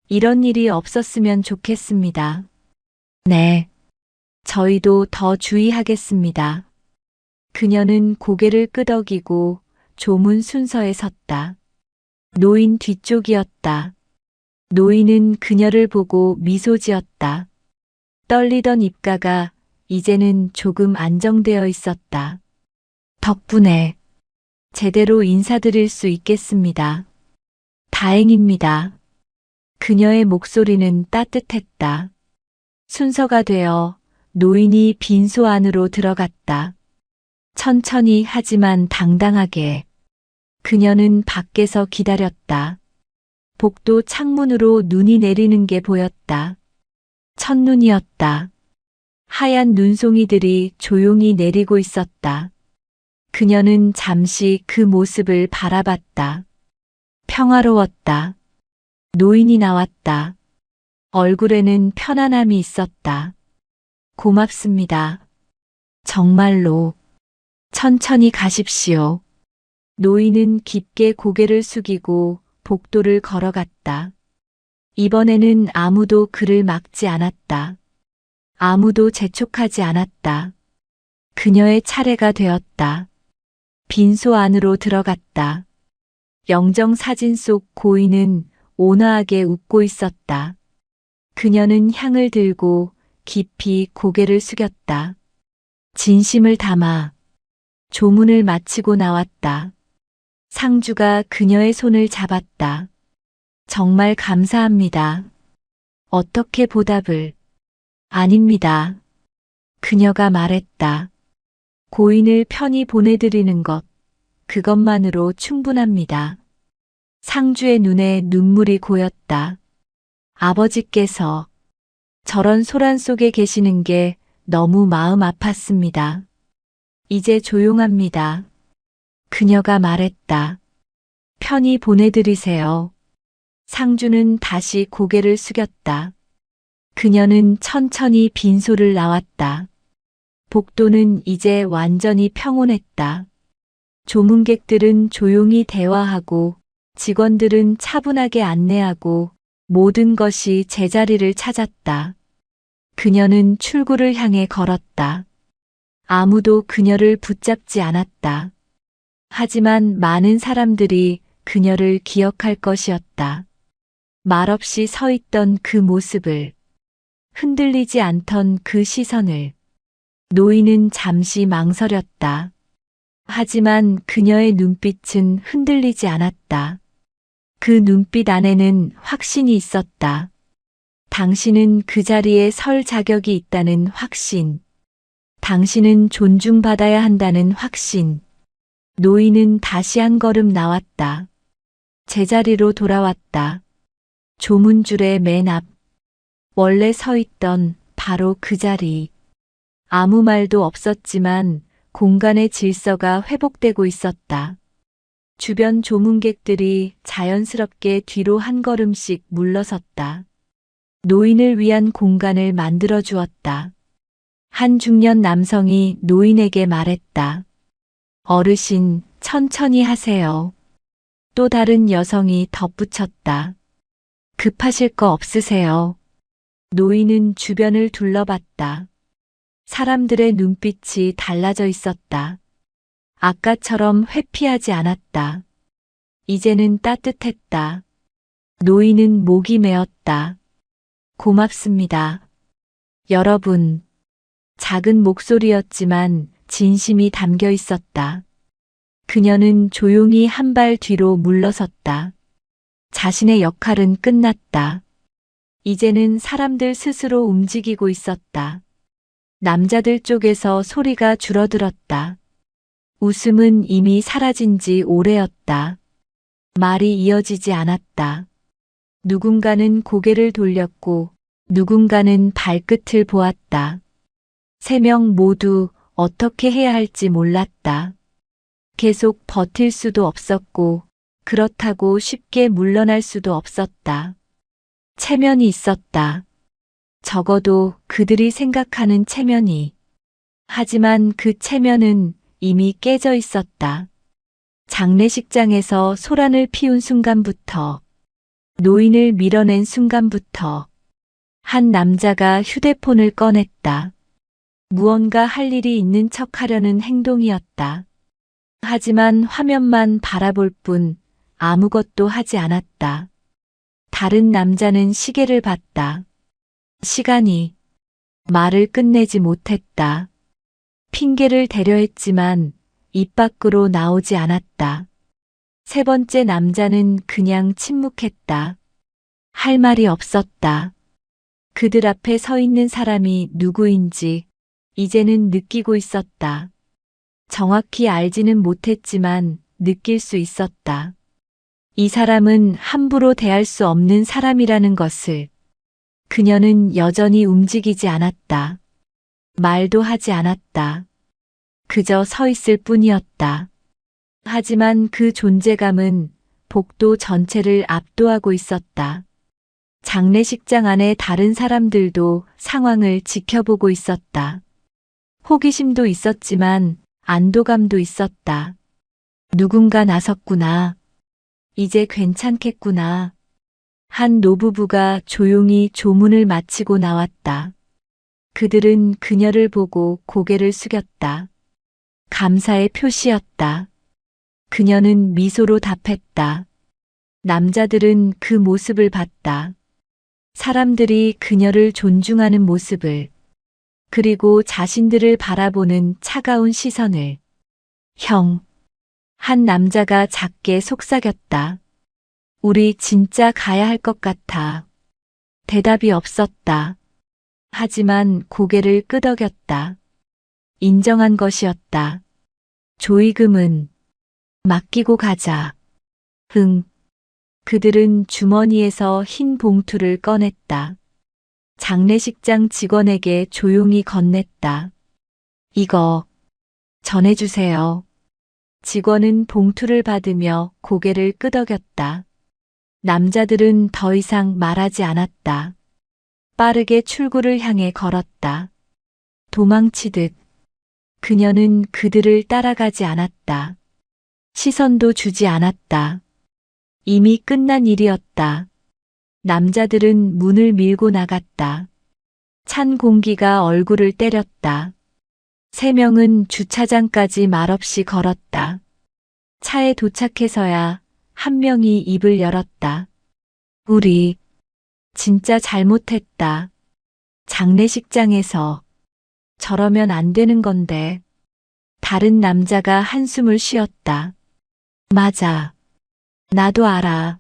이런 일이 없었으면 좋겠습니다. 네. 저희도 더 주의하겠습니다. 그녀는 고개를 끄덕이고 조문 순서에 섰다. 노인 뒤쪽이었다. 노인은 그녀를 보고 미소 지었다. 떨리던 입가가 이제는 조금 안정되어 있었다. 덕분에 제대로 인사드릴 수 있겠습니다. 다행입니다. 그녀의 목소리는 따뜻했다. 순서가 되어 노인이 빈소 안으로 들어갔다. 천천히 하지만 당당하게. 그녀는 밖에서 기다렸다. 복도 창문으로 눈이 내리는 게 보였다. 첫눈이었다. 하얀 눈송이들이 조용히 내리고 있었다. 그녀는 잠시 그 모습을 바라봤다. 평화로웠다. 노인이 나왔다. 얼굴에는 편안함이 있었다. 고맙습니다. 정말로. 천천히 가십시오. 노인은 깊게 고개를 숙이고 복도를 걸어갔다. 이번에는 아무도 그를 막지 않았다. 아무도 재촉하지 않았다. 그녀의 차례가 되었다. 빈소 안으로 들어갔다. 영정사진 속 고인은 온화하게 웃고 있었다. 그녀는 향을 들고 깊이 고개를 숙였다. 진심을 담아 조문을 마치고 나왔다. 상주가 그녀의 손을 잡았다. 정말 감사합니다. 어떻게 보답을? 아닙니다. 그녀가 말했다. 고인을 편히 보내드리는 것, 그것만으로 충분합니다. 상주의 눈에 눈물이 고였다. 아버지께서 저런 소란 속에 계시는 게 너무 마음 아팠습니다. 이제 조용합니다. 그녀가 말했다. 편히 보내드리세요. 상주는 다시 고개를 숙였다. 그녀는 천천히 빈소를 나왔다. 복도는 이제 완전히 평온했다. 조문객들은 조용히 대화하고 직원들은 차분하게 안내하고 모든 것이 제자리를 찾았다. 그녀는 출구를 향해 걸었다. 아무도 그녀를 붙잡지 않았다. 하지만 많은 사람들이 그녀를 기억할 것이었다. 말없이 서 있던 그 모습을, 흔들리지 않던 그 시선을. 노인은 잠시 망설였다. 하지만 그녀의 눈빛은 흔들리지 않았다. 그 눈빛 안에는 확신이 있었다. 당신은 그 자리에 설 자격이 있다는 확신. 당신은 존중받아야 한다는 확신. 노인은 다시 한 걸음 나왔다. 제자리로 돌아왔다. 조문줄의 맨 앞. 원래 서 있던 바로 그 자리. 아무 말도 없었지만 공간의 질서가 회복되고 있었다. 주변 조문객들이 자연스럽게 뒤로 한 걸음씩 물러섰다. 노인을 위한 공간을 만들어 주었다. 한 중년 남성이 노인에게 말했다. 어르신, 천천히 하세요. 또 다른 여성이 덧붙였다. 급하실 거 없으세요? 노인은 주변을 둘러봤다. 사람들의 눈빛이 달라져 있었다. 아까처럼 회피하지 않았다. 이제는 따뜻했다. 노인은 목이 메었다. 고맙습니다. 여러분. 작은 목소리였지만 진심이 담겨 있었다. 그녀는 조용히 한 발 뒤로 물러섰다. 자신의 역할은 끝났다. 이제는 사람들 스스로 움직이고 있었다. 남자들 쪽에서 소리가 줄어들었다. 웃음은 이미 사라진 지 오래였다. 말이 이어지지 않았다. 누군가는 고개를 돌렸고 누군가는 발끝을 보았다. 세 명 모두 어떻게 해야 할지 몰랐다. 계속 버틸 수도 없었고 그렇다고 쉽게 물러날 수도 없었다. 체면이 있었다. 적어도 그들이 생각하는 체면이. 하지만 그 체면은 이미 깨져 있었다. 장례식장에서 소란을 피운 순간부터, 노인을 밀어낸 순간부터 한 남자가 휴대폰을 꺼냈다. 무언가 할 일이 있는 척하려는 행동이었다. 하지만 화면만 바라볼 뿐 아무것도 하지 않았다. 다른 남자는 시계를 봤다. 시간이. 말을 끝내지 못했다. 핑계를 대려 했지만 입 밖으로 나오지 않았다. 세 번째 남자는 그냥 침묵했다. 할 말이 없었다. 그들 앞에 서 있는 사람이 누구인지 이제는 느끼고 있었다. 정확히 알지는 못했지만 느낄 수 있었다. 이 사람은 함부로 대할 수 없는 사람이라는 것을. 그녀는 여전히 움직이지 않았다. 말도 하지 않았다. 그저 서 있을 뿐이었다. 하지만 그 존재감은 복도 전체를 압도하고 있었다. 장례식장 안에 다른 사람들도 상황을 지켜보고 있었다. 호기심도 있었지만 안도감도 있었다. 누군가 나섰구나. 이제 괜찮겠구나. 한 노부부가 조용히 조문을 마치고 나왔다. 그들은 그녀를 보고 고개를 숙였다. 감사의 표시였다. 그녀는 미소로 답했다. 남자들은 그 모습을 봤다. 사람들이 그녀를 존중하는 모습을, 그리고 자신들을 바라보는 차가운 시선을. 형. 한 남자가 작게 속삭였다. 우리 진짜 가야 할 것 같아. 대답이 없었다. 하지만 고개를 끄덕였다. 인정한 것이었다. 조의금은 맡기고 가자. 응. 그들은 주머니에서 흰 봉투를 꺼냈다. 장례식장 직원에게 조용히 건넸다. 이거 전해주세요. 직원은 봉투를 받으며 고개를 끄덕였다. 남자들은 더 이상 말하지 않았다. 빠르게 출구를 향해 걸었다. 도망치듯. 그녀는 그들을 따라가지 않았다. 시선도 주지 않았다. 이미 끝난 일이었다. 남자들은 문을 밀고 나갔다. 찬 공기가 얼굴을 때렸다. 세 명은 주차장까지 말없이 걸었다. 차에 도착해서야 한 명이 입을 열었다. 우리 진짜 잘못했다. 장례식장에서 저러면 안 되는 건데. 다른 남자가 한숨을 쉬었다. 맞아. 나도 알아.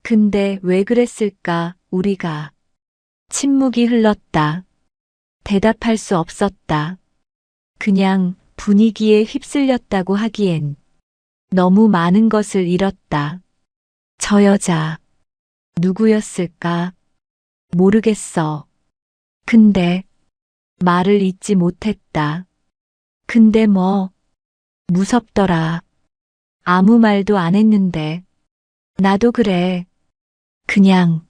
근데 왜 그랬을까, 우리가. 침묵이 흘렀다. 대답할 수 없었다. 그냥 분위기에 휩쓸렸다고 하기엔 너무 많은 것을 잃었다. 저 여자 누구였을까? 모르겠어. 근데 말을 잇지 못했다. 근데 뭐 무섭더라. 아무 말도 안 했는데. 나도 그래. 그냥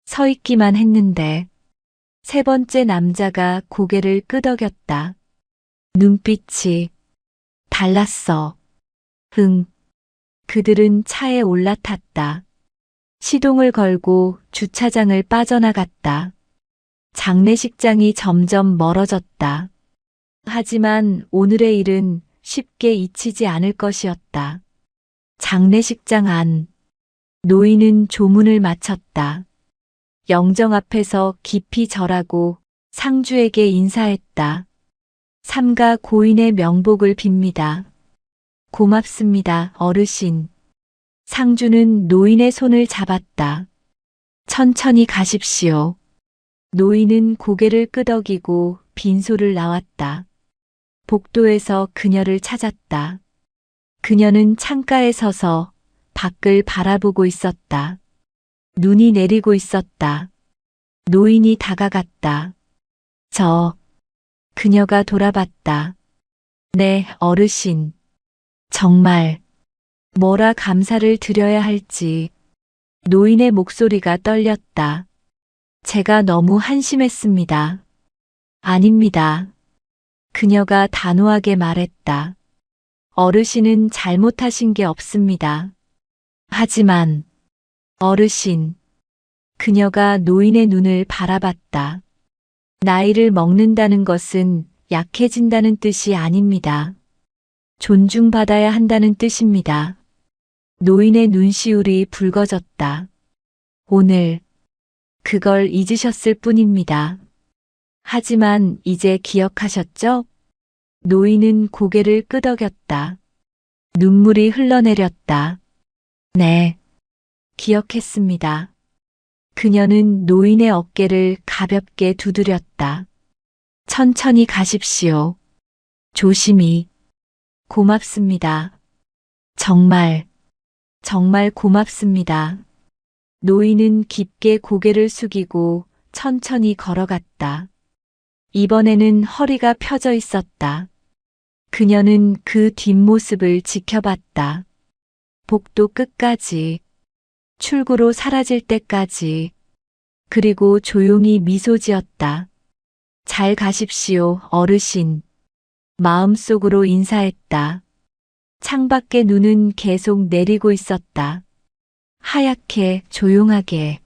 서 있기만 했는데. 세 번째 남자가 고개를 끄덕였다. 눈빛이 달랐어. 응. 그들은 차에 올라탔다. 시동을 걸고 주차장을 빠져나갔다. 장례식장이 점점 멀어졌다. 하지만 오늘의 일은 쉽게 잊히지 않을 것이었다. 장례식장 안. 노인은 조문을 마쳤다. 영정 앞에서 깊이 절하고 상주에게 인사했다. 삼가 고인의 명복을 빕니다. 고맙습니다, 어르신. 상주는 노인의 손을 잡았다. 천천히 가십시오. 노인은 고개를 끄덕이고 빈소를 나왔다. 복도에서 그녀를 찾았다. 그녀는 창가에 서서 밖을 바라보고 있었다. 눈이 내리고 있었다. 노인이 다가갔다. 그녀가 돌아봤다. 네, 어르신. 정말 뭐라 감사를 드려야 할지. 노인의 목소리가 떨렸다. 제가 너무 한심했습니다. 아닙니다. 그녀가 단호하게 말했다. 어르신은 잘못하신 게 없습니다. 하지만 어르신. 그녀가 노인의 눈을 바라봤다. 나이를 먹는다는 것은 약해진다는 뜻이 아닙니다. 존중받아야 한다는 뜻입니다. 노인의 눈시울이 붉어졌다. 오늘 그걸 잊으셨을 뿐입니다. 하지만 이제 기억하셨죠? 노인은 고개를 끄덕였다. 눈물이 흘러내렸다. 네, 기억했습니다. 그녀는 노인의 어깨를 가볍게 두드렸다. 천천히 가십시오. 조심히. 고맙습니다. 정말, 정말 고맙습니다. 노인은 깊게 고개를 숙이고 천천히 걸어갔다. 이번에는 허리가 펴져 있었다. 그녀는 그 뒷모습을 지켜봤다. 복도 끝까지, 출구로 사라질 때까지, 그리고 조용히 미소 지었다. 잘 가십시오, 어르신. 마음속으로 인사했다. 창밖에 눈은 계속 내리고 있었다. 하얗게, 조용하게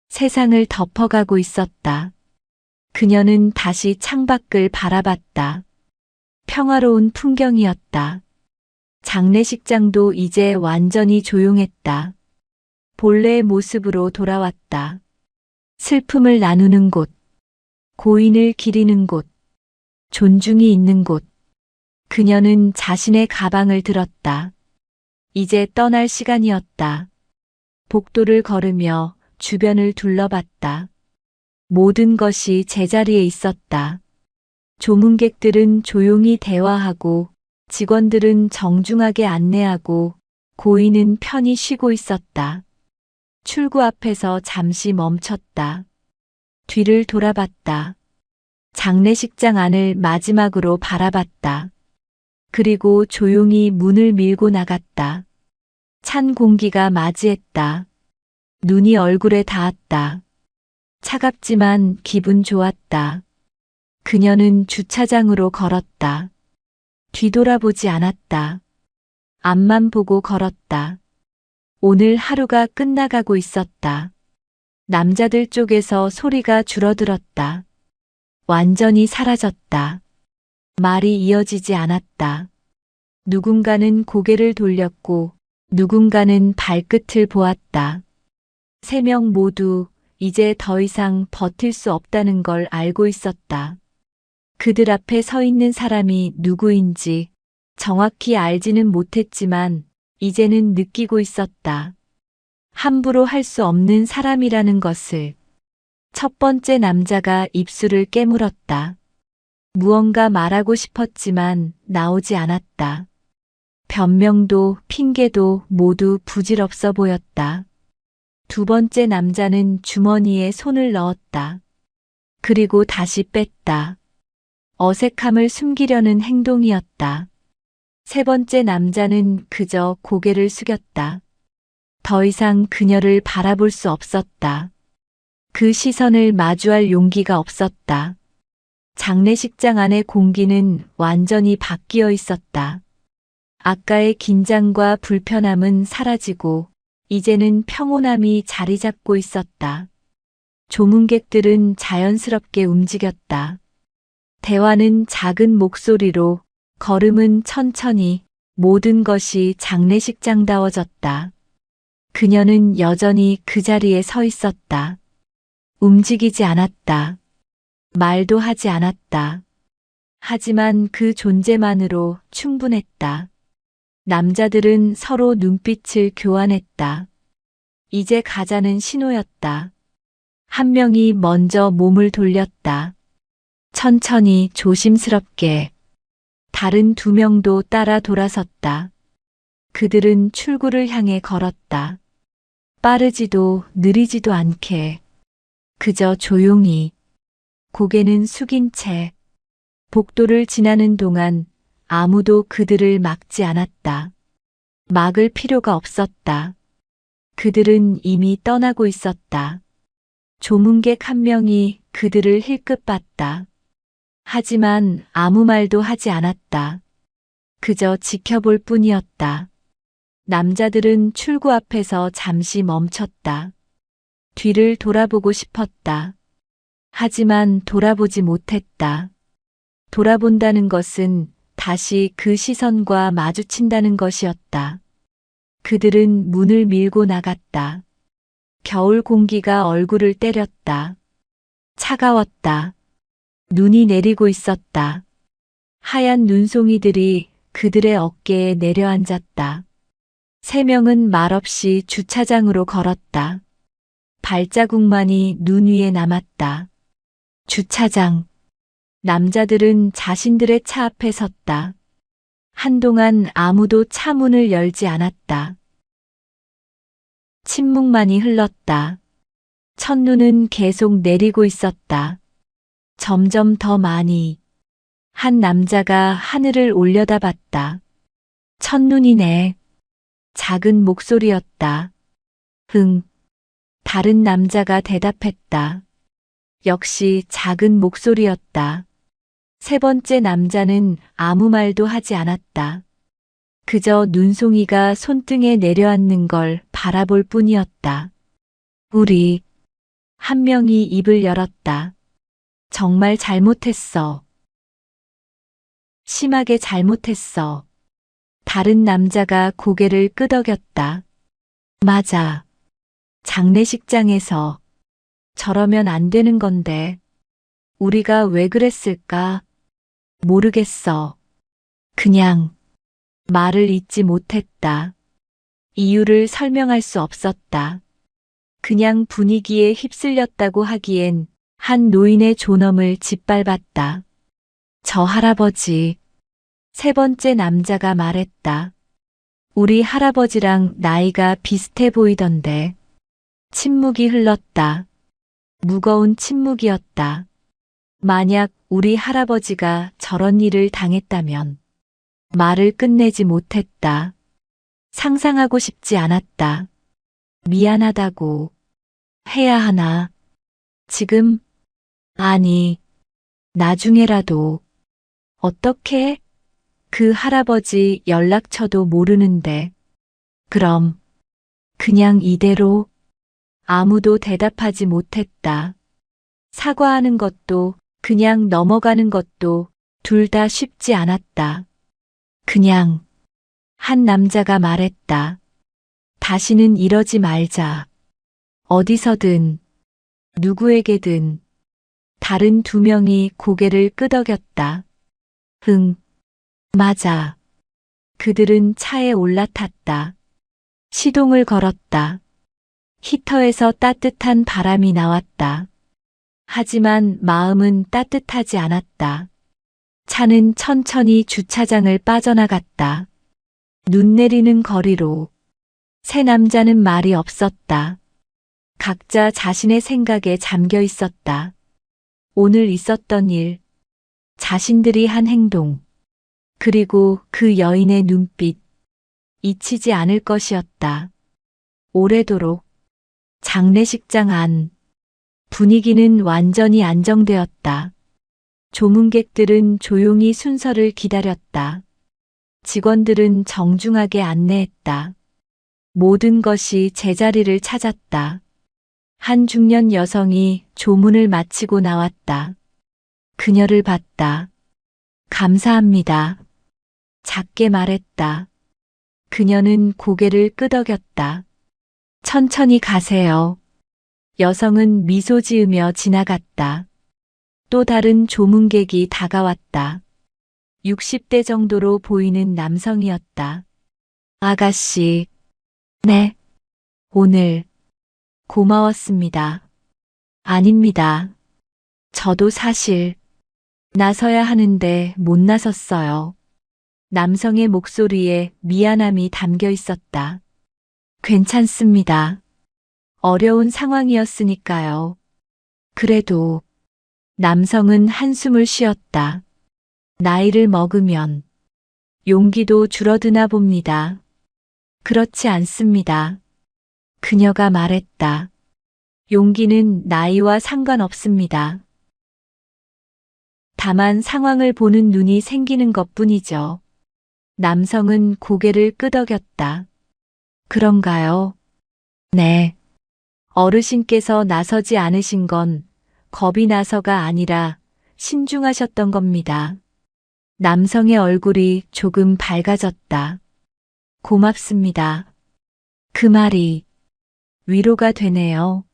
세상을 덮어가고 있었다. 그녀는 다시 창밖을 바라봤다. 평화로운 풍경이었다. 장례식장도 이제 완전히 조용했다. 본래의 모습으로 돌아왔다. 슬픔을 나누는 곳, 고인을 기리는 곳, 존중이 있는 곳. 그녀는 자신의 가방을 들었다. 이제 떠날 시간이었다. 복도를 걸으며 주변을 둘러봤다. 모든 것이 제자리에 있었다. 조문객들은 조용히 대화하고 직원들은 정중하게 안내하고 고인은 편히 쉬고 있었다. 출구 앞에서 잠시 멈췄다. 뒤를 돌아봤다. 장례식장 안을 마지막으로 바라봤다. 그리고 조용히 문을 밀고 나갔다. 찬 공기가 맞이했다. 눈이 얼굴에 닿았다. 차갑지만 기분 좋았다. 그녀는 주차장으로 걸었다. 뒤돌아보지 않았다. 앞만 보고 걸었다. 오늘 하루가 끝나가고 있었다. 남자들 쪽에서 소리가 줄어들었다. 완전히 사라졌다. 말이 이어지지 않았다. 누군가는 고개를 돌렸고 누군가는 발끝을 보았다. 세 명 모두 이제 더 이상 버틸 수 없다는 걸 알고 있었다. 그들 앞에 서 있는 사람이 누구인지 정확히 알지는 못했지만 이제는 느끼고 있었다. 함부로 할 수 없는 사람이라는 것을. 첫 번째 남자가 입술을 깨물었다. 무언가 말하고 싶었지만 나오지 않았다. 변명도 핑계도 모두 부질없어 보였다. 두 번째 남자는 주머니에 손을 넣었다. 그리고 다시 뺐다. 어색함을 숨기려는 행동이었다. 세 번째 남자는 그저 고개를 숙였다. 더 이상 그녀를 바라볼 수 없었다. 그 시선을 마주할 용기가 없었다. 장례식장 안의 공기는 완전히 바뀌어 있었다. 아까의 긴장과 불편함은 사라지고 이제는 평온함이 자리 잡고 있었다. 조문객들은 자연스럽게 움직였다. 대화는 작은 목소리로, 걸음은 천천히, 모든 것이 장례식장다워졌다. 그녀는 여전히 그 자리에 서 있었다. 움직이지 않았다. 말도 하지 않았다. 하지만 그 존재만으로 충분했다. 남자들은 서로 눈빛을 교환했다. 이제 가자는 신호였다. 한 명이 먼저 몸을 돌렸다. 천천히 조심스럽게. 다른 두 명도 따라 돌아섰다. 그들은 출구를 향해 걸었다. 빠르지도 느리지도 않게. 그저 조용히. 고개는 숙인 채. 복도를 지나는 동안 아무도 그들을 막지 않았다. 막을 필요가 없었다. 그들은 이미 떠나고 있었다. 조문객 한 명이 그들을 힐끗 봤다. 하지만 아무 말도 하지 않았다. 그저 지켜볼 뿐이었다. 남자들은 출구 앞에서 잠시 멈췄다. 뒤를 돌아보고 싶었다. 하지만 돌아보지 못했다. 돌아본다는 것은 다시 그 시선과 마주친다는 것이었다. 그들은 문을 밀고 나갔다. 겨울 공기가 얼굴을 때렸다. 차가웠다. 눈이 내리고 있었다. 하얀 눈송이들이 그들의 어깨에 내려앉았다. 세 명은 말없이 주차장으로 걸었다. 발자국만이 눈 위에 남았다. 주차장. 남자들은 자신들의 차 앞에 섰다. 한동안 아무도 차 문을 열지 않았다. 침묵만이 흘렀다. 첫눈은 계속 내리고 있었다. 점점 더 많이. 한 남자가 하늘을 올려다봤다. 첫눈이네. 작은 목소리였다. 응. 다른 남자가 대답했다. 역시 작은 목소리였다. 세 번째 남자는 아무 말도 하지 않았다. 그저 눈송이가 손등에 내려앉는 걸 바라볼 뿐이었다. 우리. 한 명이 입을 열었다. 정말 잘못했어. 심하게 잘못했어. 다른 남자가 고개를 끄덕였다. 맞아. 장례식장에서. 저러면 안 되는 건데. 우리가 왜 그랬을까? 모르겠어. 그냥 말을 잇지 못했다. 이유를 설명할 수 없었다. 그냥 분위기에 휩쓸렸다고 하기엔 한 노인의 존엄을 짓밟았다. 저 할아버지. 세 번째 남자가 말했다. 우리 할아버지랑 나이가 비슷해 보이던데. 침묵이 흘렀다. 무거운 침묵이었다. 만약 우리 할아버지가 저런 일을 당했다면 말을 끝내지 못했다. 상상하고 싶지 않았다. 미안하다고 해야 하나? 지금? 아니, 나중에라도. 어떻게? 그 할아버지 연락처도 모르는데. 그럼 그냥 이대로? 아무도 대답하지 못했다. 사과하는 것도 그냥 넘어가는 것도 둘 다 쉽지 않았다. 그냥 한 남자가 말했다. 다시는 이러지 말자. 어디서든 누구에게든. 다른 두 명이 고개를 끄덕였다. 응, 맞아. 그들은 차에 올라탔다. 시동을 걸었다. 히터에서 따뜻한 바람이 나왔다. 하지만 마음은 따뜻하지 않았다. 차는 천천히 주차장을 빠져나갔다. 눈 내리는 거리로. 세 남자는 말이 없었다. 각자 자신의 생각에 잠겨 있었다. 오늘 있었던 일, 자신들이 한 행동, 그리고 그 여인의 눈빛, 잊히지 않을 것이었다. 오래도록. 장례식장 안. 분위기는 완전히 안정되었다. 조문객들은 조용히 순서를 기다렸다. 직원들은 정중하게 안내했다. 모든 것이 제자리를 찾았다. 한 중년 여성이 조문을 마치고 나왔다. 그녀를 봤다. 감사합니다. 작게 말했다. 그녀는 고개를 끄덕였다. 천천히 가세요. 여성은 미소 지으며 지나갔다. 또 다른 조문객이 다가왔다. 60대 정도로 보이는 남성이었다. 아가씨. 네. 오늘 고마웠습니다. 아닙니다. 저도 사실 나서야 하는데 못 나섰어요. 남성의 목소리에 미안함이 담겨 있었다. 괜찮습니다. 어려운 상황이었으니까요. 그래도 남성은 한숨을 쉬었다. 나이를 먹으면 용기도 줄어드나 봅니다. 그렇지 않습니다. 그녀가 말했다. 용기는 나이와 상관없습니다. 다만 상황을 보는 눈이 생기는 것뿐이죠. 남성은 고개를 끄덕였다. 그런가요? 네. 어르신께서 나서지 않으신 건 겁이 나서가 아니라 신중하셨던 겁니다. 남성의 얼굴이 조금 밝아졌다. 고맙습니다. 그 말이 위로가 되네요.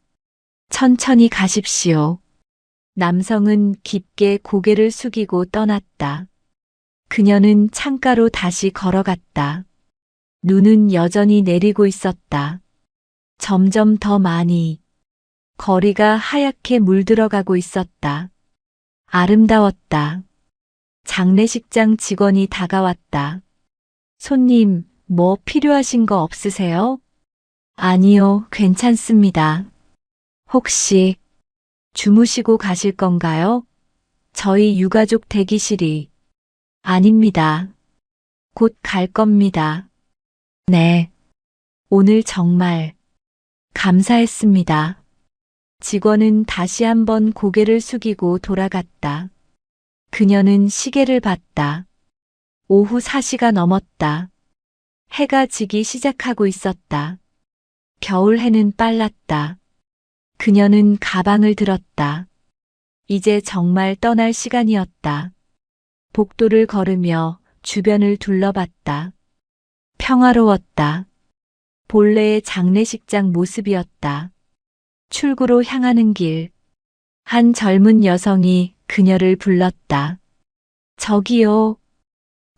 천천히 가십시오. 남성은 깊게 고개를 숙이고 떠났다. 그녀는 창가로 다시 걸어갔다. 눈은 여전히 내리고 있었다. 점점 더 많이. 거리가 하얗게 물들어가고 있었다. 아름다웠다. 장례식장 직원이 다가왔다. 손님, 뭐 필요하신 거 없으세요? 아니요, 괜찮습니다. 혹시 주무시고 가실 건가요? 저희 유가족 대기실이. 아닙니다. 곧 갈 겁니다. 네. 오늘 정말 감사했습니다. 직원은 다시 한번 고개를 숙이고 돌아갔다. 그녀는 시계를 봤다. 오후 4시가 넘었다. 해가 지기 시작하고 있었다. 겨울 해는 빨랐다. 그녀는 가방을 들었다. 이제 정말 떠날 시간이었다. 복도를 걸으며 주변을 둘러봤다. 평화로웠다. 본래의 장례식장 모습이었다. 출구로 향하는 길. 한 젊은 여성이 그녀를 불렀다. 저기요.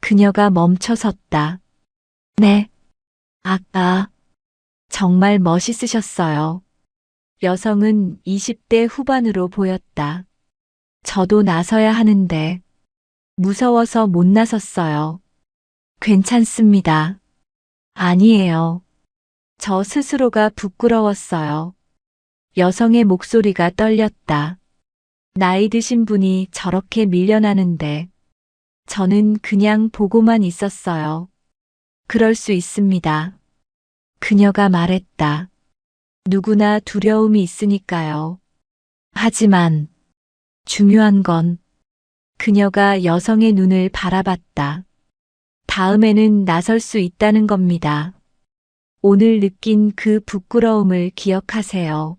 그녀가 멈춰섰다. 네. 아까 정말 멋있으셨어요. 여성은 20대 후반으로 보였다. 저도 나서야 하는데 무서워서 못 나섰어요. 괜찮습니다. 아니에요. 저 스스로가 부끄러웠어요. 여성의 목소리가 떨렸다. 나이 드신 분이 저렇게 밀려나는데 저는 그냥 보고만 있었어요. 그럴 수 있습니다. 그녀가 말했다. 누구나 두려움이 있으니까요. 하지만 중요한 건 그녀가 여성의 눈을 바라봤다. 다음에는 나설 수 있다는 겁니다. 오늘 느낀 그 부끄러움을 기억하세요.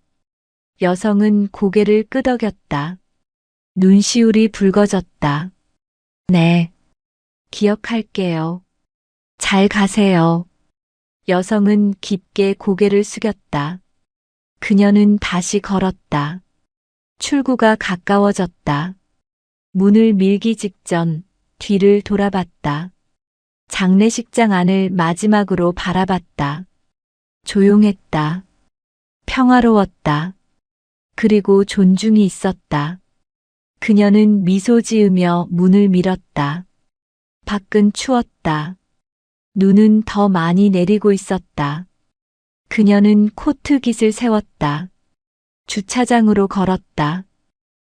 여성은 고개를 끄덕였다. 눈시울이 붉어졌다. 네. 기억할게요. 잘 가세요. 여성은 깊게 고개를 숙였다. 그녀는 다시 걸었다. 출구가 가까워졌다. 문을 밀기 직전 뒤를 돌아봤다. 장례식장 안을 마지막으로 바라봤다. 조용했다. 평화로웠다. 그리고 존중이 있었다. 그녀는 미소 지으며 문을 밀었다. 밖은 추웠다. 눈은 더 많이 내리고 있었다. 그녀는 코트깃을 세웠다. 주차장으로 걸었다.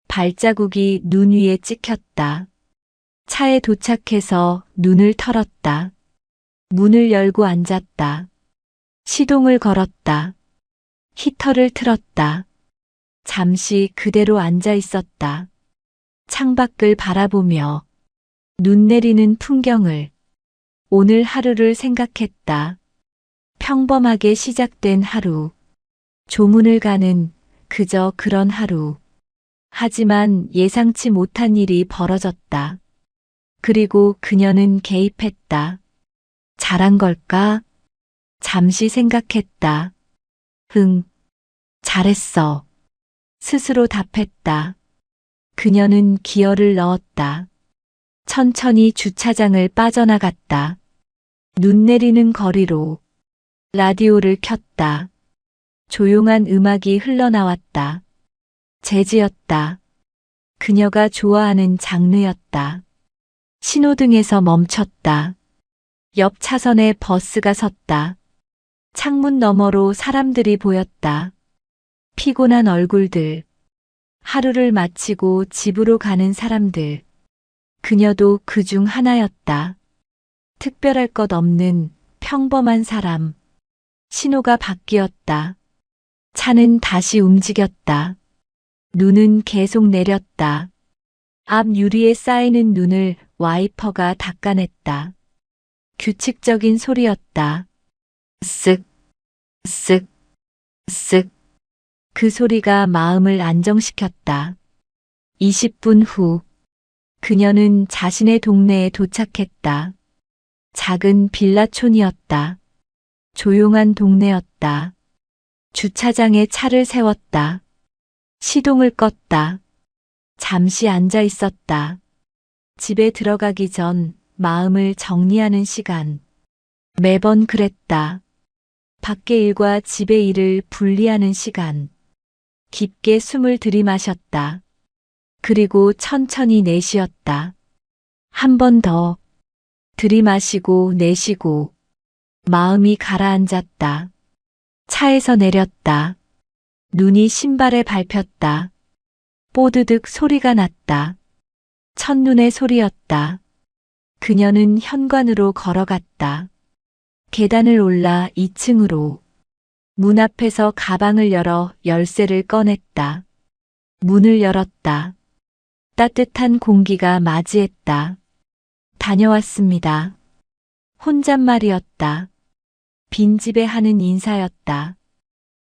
발자국이 눈 위에 찍혔다. 차에 도착해서 눈을 털었다. 문을 열고 앉았다. 시동을 걸었다. 히터를 틀었다. 잠시 그대로 앉아 있었다. 창밖을 바라보며 눈 내리는 풍경을, 오늘 하루를 생각했다. 평범하게 시작된 하루. 조문을 가는 그저 그런 하루. 하지만 예상치 못한 일이 벌어졌다. 그리고 그녀는 개입했다. 잘한 걸까? 잠시 생각했다. 응, 잘했어. 스스로 답했다. 그녀는 기어를 넣었다. 천천히 주차장을 빠져나갔다. 눈 내리는 거리로 라디오를 켰다. 조용한 음악이 흘러나왔다. 재즈였다. 그녀가 좋아하는 장르였다. 신호등에서 멈췄다. 옆 차선에 버스가 섰다. 창문 너머로 사람들이 보였다. 피곤한 얼굴들. 하루를 마치고 집으로 가는 사람들. 그녀도 그 중 하나였다. 특별할 것 없는 평범한 사람. 신호가 바뀌었다. 차는 다시 움직였다. 눈은 계속 내렸다. 앞 유리에 쌓이는 눈을 와이퍼가 닦아냈다. 규칙적인 소리였다. 쓱, 쓱, 쓱. 그 소리가 마음을 안정시켰다. 20분 후, 그녀는 자신의 동네에 도착했다. 작은 빌라촌이었다. 조용한 동네였다. 주차장에 차를 세웠다. 시동을 껐다. 잠시 앉아 있었다. 집에 들어가기 전 마음을 정리하는 시간. 매번 그랬다. 밖의 일과 집의 일을 분리하는 시간. 깊게 숨을 들이마셨다. 그리고 천천히 내쉬었다. 한 번 더 들이마시고 내쉬고 마음이 가라앉았다. 차에서 내렸다. 눈이 신발에 밟혔다. 뽀드득 소리가 났다. 첫눈의 소리였다. 그녀는 현관으로 걸어갔다. 계단을 올라 2층으로. 문 앞에서 가방을 열어 열쇠를 꺼냈다. 문을 열었다. 따뜻한 공기가 맞이했다. 다녀왔습니다. 혼잣말이었다. 빈집에 하는 인사였다.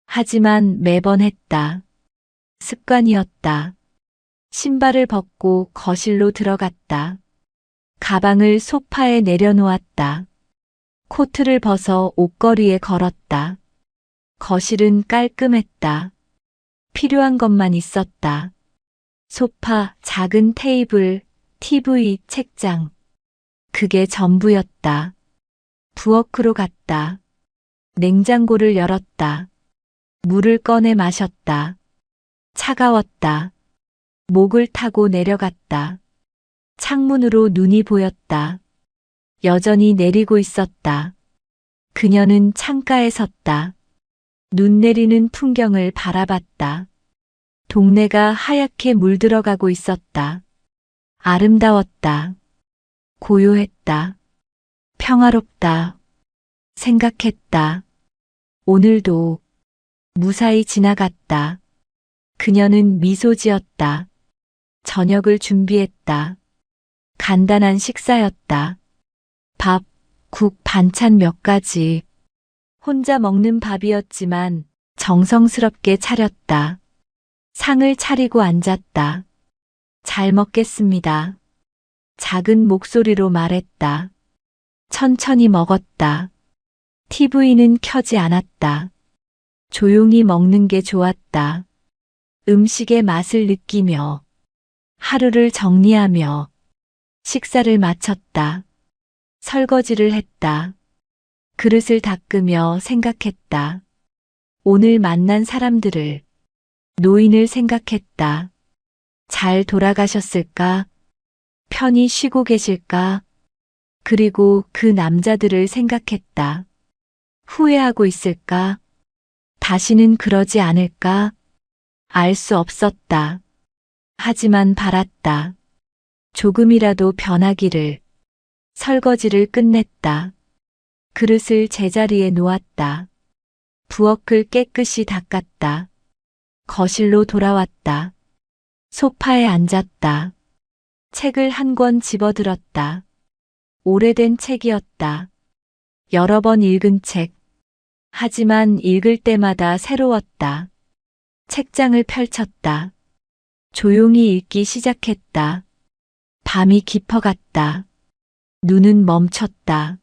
하지만 매번 했다. 습관이었다. 신발을 벗고 거실로 들어갔다. 가방을 소파에 내려놓았다. 코트를 벗어 옷걸이에 걸었다. 거실은 깔끔했다. 필요한 것만 있었다. 소파, 작은 테이블, TV, 책장. 그게 전부였다. 부엌으로 갔다. 냉장고를 열었다. 물을 꺼내 마셨다. 차가웠다. 목을 타고 내려갔다. 창문으로 눈이 보였다. 여전히 내리고 있었다. 그녀는 창가에 섰다. 눈 내리는 풍경을 바라봤다. 동네가 하얗게 물들어가고 있었다. 아름다웠다. 고요했다. 평화롭다. 생각했다. 오늘도 무사히 지나갔다. 그녀는 미소 지었다. 저녁을 준비했다. 간단한 식사였다. 밥, 국, 반찬 몇 가지. 혼자 먹는 밥이었지만 정성스럽게 차렸다. 상을 차리고 앉았다. 잘 먹겠습니다. 작은 목소리로 말했다. 천천히 먹었다. TV는 켜지 않았다. 조용히 먹는 게 좋았다. 음식의 맛을 느끼며 하루를 정리하며 식사를 마쳤다. 설거지를 했다. 그릇을 닦으며 생각했다. 오늘 만난 사람들을, 노인을 생각했다. 잘 돌아가셨을까? 편히 쉬고 계실까? 그리고 그 남자들을 생각했다. 후회하고 있을까? 다시는 그러지 않을까? 알 수 없었다. 하지만 바랐다. 조금이라도 변하기를. 설거지를 끝냈다. 그릇을 제자리에 놓았다. 부엌을 깨끗이 닦았다. 거실로 돌아왔다. 소파에 앉았다. 책을 한 권 집어들었다. 오래된 책이었다. 여러 번 읽은 책. 하지만 읽을 때마다 새로웠다. 책장을 펼쳤다. 조용히 읽기 시작했다. 밤이 깊어갔다. 눈은 멈췄다.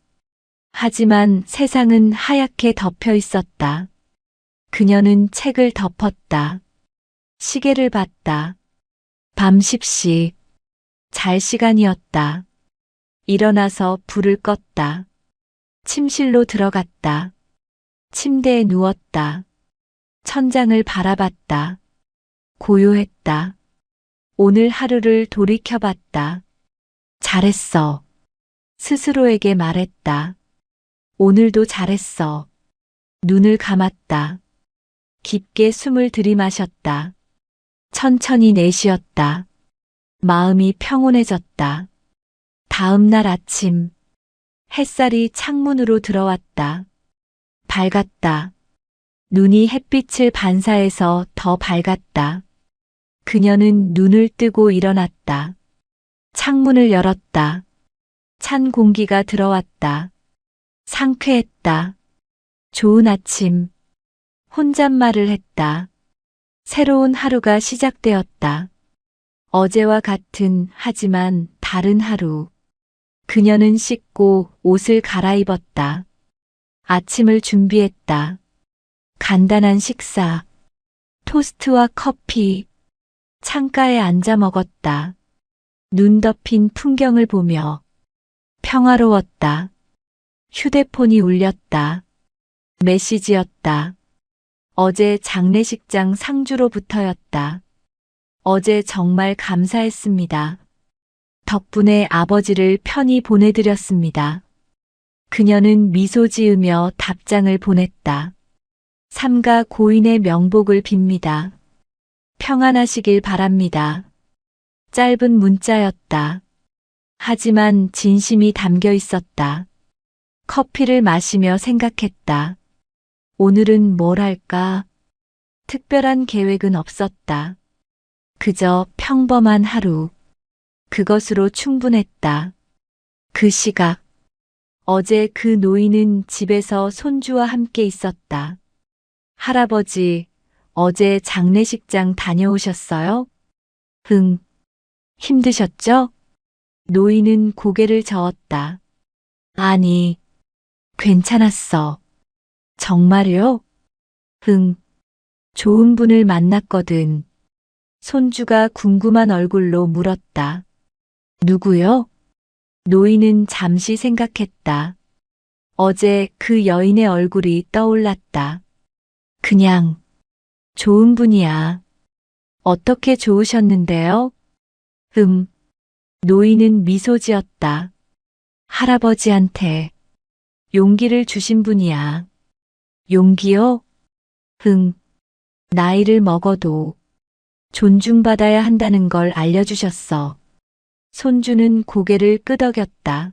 하지만 세상은 하얗게 덮여 있었다. 그녀는 책을 덮었다. 시계를 봤다. 밤 10시. 잘 시간이었다. 일어나서 불을 껐다. 침실로 들어갔다. 침대에 누웠다. 천장을 바라봤다. 고요했다. 오늘 하루를 돌이켜봤다. 잘했어. 스스로에게 말했다. 오늘도 잘했어. 눈을 감았다. 깊게 숨을 들이마셨다. 천천히 내쉬었다. 마음이 평온해졌다. 다음 날 아침, 햇살이 창문으로 들어왔다. 밝았다. 눈이 햇빛을 반사해서 더 밝았다. 그녀는 눈을 뜨고 일어났다. 창문을 열었다. 찬 공기가 들어왔다. 상쾌했다. 좋은 아침. 혼잣말을 했다. 새로운 하루가 시작되었다. 어제와 같은 하지만 다른 하루. 그녀는 씻고 옷을 갈아입었다. 아침을 준비했다. 간단한 식사. 토스트와 커피. 창가에 앉아 먹었다. 눈 덮인 풍경을 보며 평화로웠다. 휴대폰이 울렸다. 메시지였다. 어제 장례식장 상주로부터였다. 어제 정말 감사했습니다. 덕분에 아버지를 편히 보내드렸습니다. 그녀는 미소 지으며 답장을 보냈다. 삼가 고인의 명복을 빕니다. 평안하시길 바랍니다. 짧은 문자였다. 하지만 진심이 담겨 있었다. 커피를 마시며 생각했다. 오늘은 뭘 할까? 특별한 계획은 없었다. 그저 평범한 하루. 그것으로 충분했다. 그 시각. 어제 그 노인은 집에서 손주와 함께 있었다. 할아버지, 어제 장례식장 다녀오셨어요? 응. 힘드셨죠? 노인은 고개를 저었다. 아니, 괜찮았어. 정말요? 응. 좋은 분을 만났거든. 손주가 궁금한 얼굴로 물었다. 누구요? 노인은 잠시 생각했다. 어제 그 여인의 얼굴이 떠올랐다. 그냥 좋은 분이야. 어떻게 좋으셨는데요? 노인은 미소 지었다. 할아버지한테 용기를 주신 분이야. 용기요? 나이를 먹어도 존중받아야 한다는 걸 알려주셨어. 손주는 고개를 끄덕였다.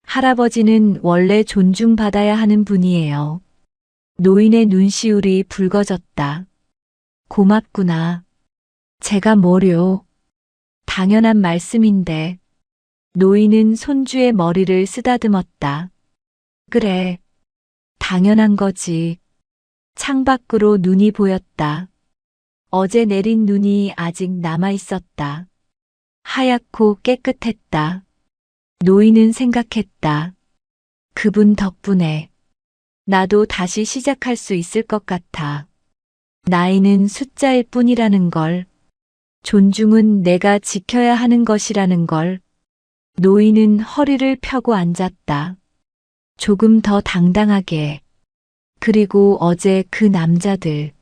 할아버지는 원래 존중받아야 하는 분이에요. 노인의 눈시울이 붉어졌다. 고맙구나. 제가 뭐요? 당연한 말씀인데. 노인은 손주의 머리를 쓰다듬었다. 그래. 당연한 거지. 창밖으로 눈이 보였다. 어제 내린 눈이 아직 남아 있었다. 하얗고 깨끗했다. 노인은 생각했다. 그분 덕분에 나도 다시 시작할 수 있을 것 같아. 나이는 숫자일 뿐이라는 걸, 존중은 내가 지켜야 하는 것이라는 걸. 노인은 허리를 펴고 앉았다. 조금 더 당당하게. 그리고 어제 그 남자들.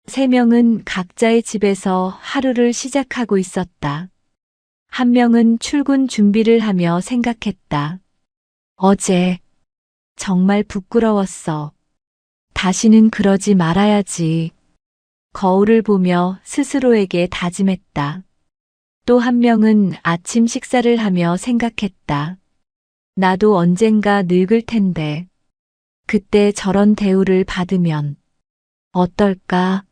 3명은 각자의 집에서 하루를 시작하고 있었다. 한 명은 출근 준비를 하며 생각했다. 어제 정말 부끄러웠어. 다시는 그러지 말아야지. 거울을 보며 스스로에게 다짐했다. 또 한 명은 아침 식사를 하며 생각했다. 나도 언젠가 늙을 텐데. 그때 저런 대우를 받으면 어떨까?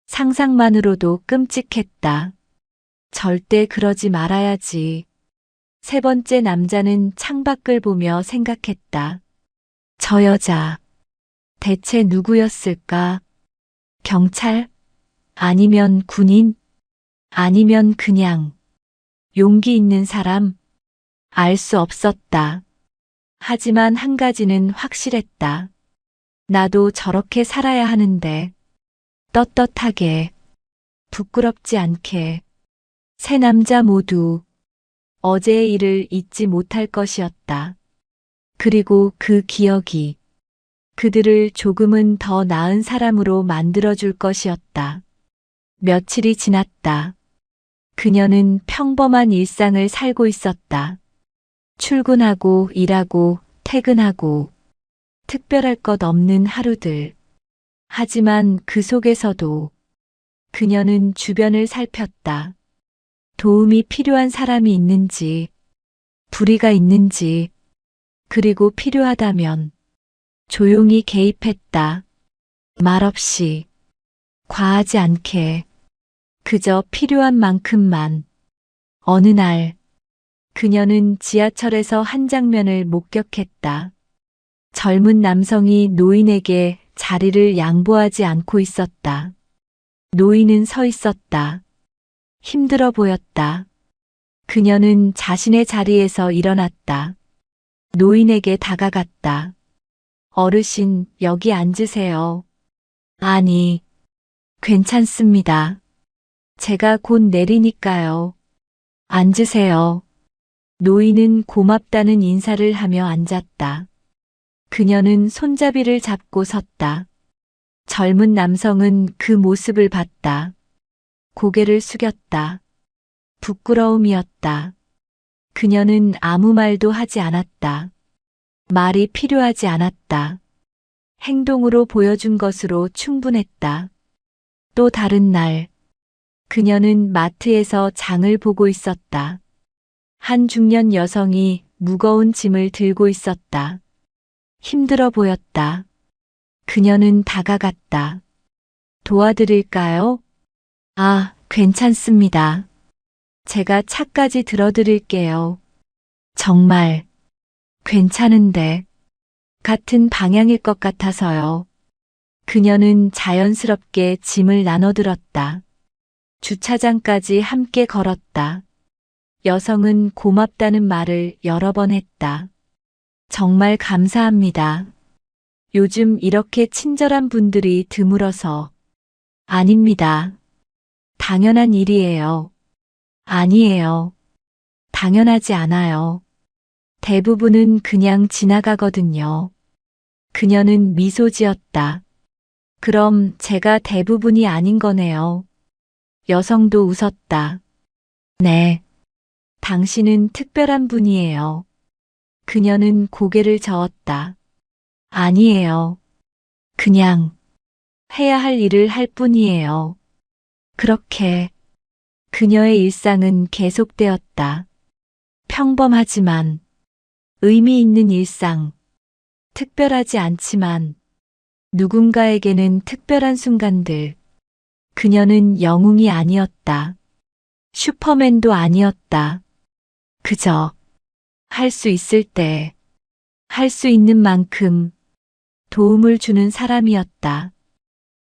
상상만으로도 끔찍했다. 절대 그러지 말아야지. 3번째 남자는 창밖을 보며 생각했다. 저 여자, 대체 누구였을까? 경찰? 아니면 군인? 아니면 그냥 용기 있는 사람? 알 수 없었다. 하지만 한 가지는 확실했다. 나도 저렇게 살아야 하는데. 떳떳하게, 부끄럽지 않게. 3 남자 모두 어제의 일을 잊지 못할 것이었다. 그리고 그 기억이 그들을 조금은 더 나은 사람으로 만들어줄 것이었다. 며칠이 지났다. 그녀는 평범한 일상을 살고 있었다. 출근하고 일하고 퇴근하고 특별할 것 없는 하루들. 하지만 그 속에서도 그녀는 주변을 살폈다. 도움이 필요한 사람이 있는지, 불의가 있는지, 그리고 필요하다면 조용히 개입했다. 말없이, 과하지 않게, 그저 필요한 만큼만. 어느 날, 그녀는 지하철에서 한 장면을 목격했다. 젊은 남성이 노인에게 자리를 양보하지 않고 있었다. 노인은 서 있었다. 힘들어 보였다. 그녀는 자신의 자리에서 일어났다. 노인에게 다가갔다. 어르신, 여기 앉으세요. 아니, 괜찮습니다. 제가 곧 내리니까요. 앉으세요. 노인은 고맙다는 인사를 하며 앉았다. 그녀는 손잡이를 잡고 섰다. 젊은 남성은 그 모습을 봤다. 고개를 숙였다. 부끄러움이었다. 그녀는 아무 말도 하지 않았다. 말이 필요하지 않았다. 행동으로 보여준 것으로 충분했다. 또 다른 날, 그녀는 마트에서 장을 보고 있었다. 한 중년 여성이 무거운 짐을 들고 있었다. 힘들어 보였다. 그녀는 다가갔다. 도와드릴까요? 아, 괜찮습니다. 제가 차까지 들어드릴게요. 정말 괜찮은데 같은 방향일 것 같아서요. 그녀는 자연스럽게 짐을 나눠들었다. 주차장까지 함께 걸었다. 여성은 고맙다는 말을 여러 번 했다. 정말 감사합니다. 요즘 이렇게 친절한 분들이 드물어서. 아닙니다. 당연한 일이에요. 아니에요. 당연하지 않아요. 대부분은 그냥 지나가거든요. 그녀는 미소 지었다. 그럼 제가 대부분이 아닌 거네요. 여성도 웃었다. 네. 당신은 특별한 분이에요. 그녀는 고개를 저었다. 아니에요. 그냥 해야 할 일을 할 뿐이에요. 그렇게 그녀의 일상은 계속되었다. 평범하지만 의미 있는 일상. 특별하지 않지만 누군가에게는 특별한 순간들. 그녀는 영웅이 아니었다. 슈퍼맨도 아니었다. 그저 할 수 있을 때, 할 수 있는 만큼 도움을 주는 사람이었다.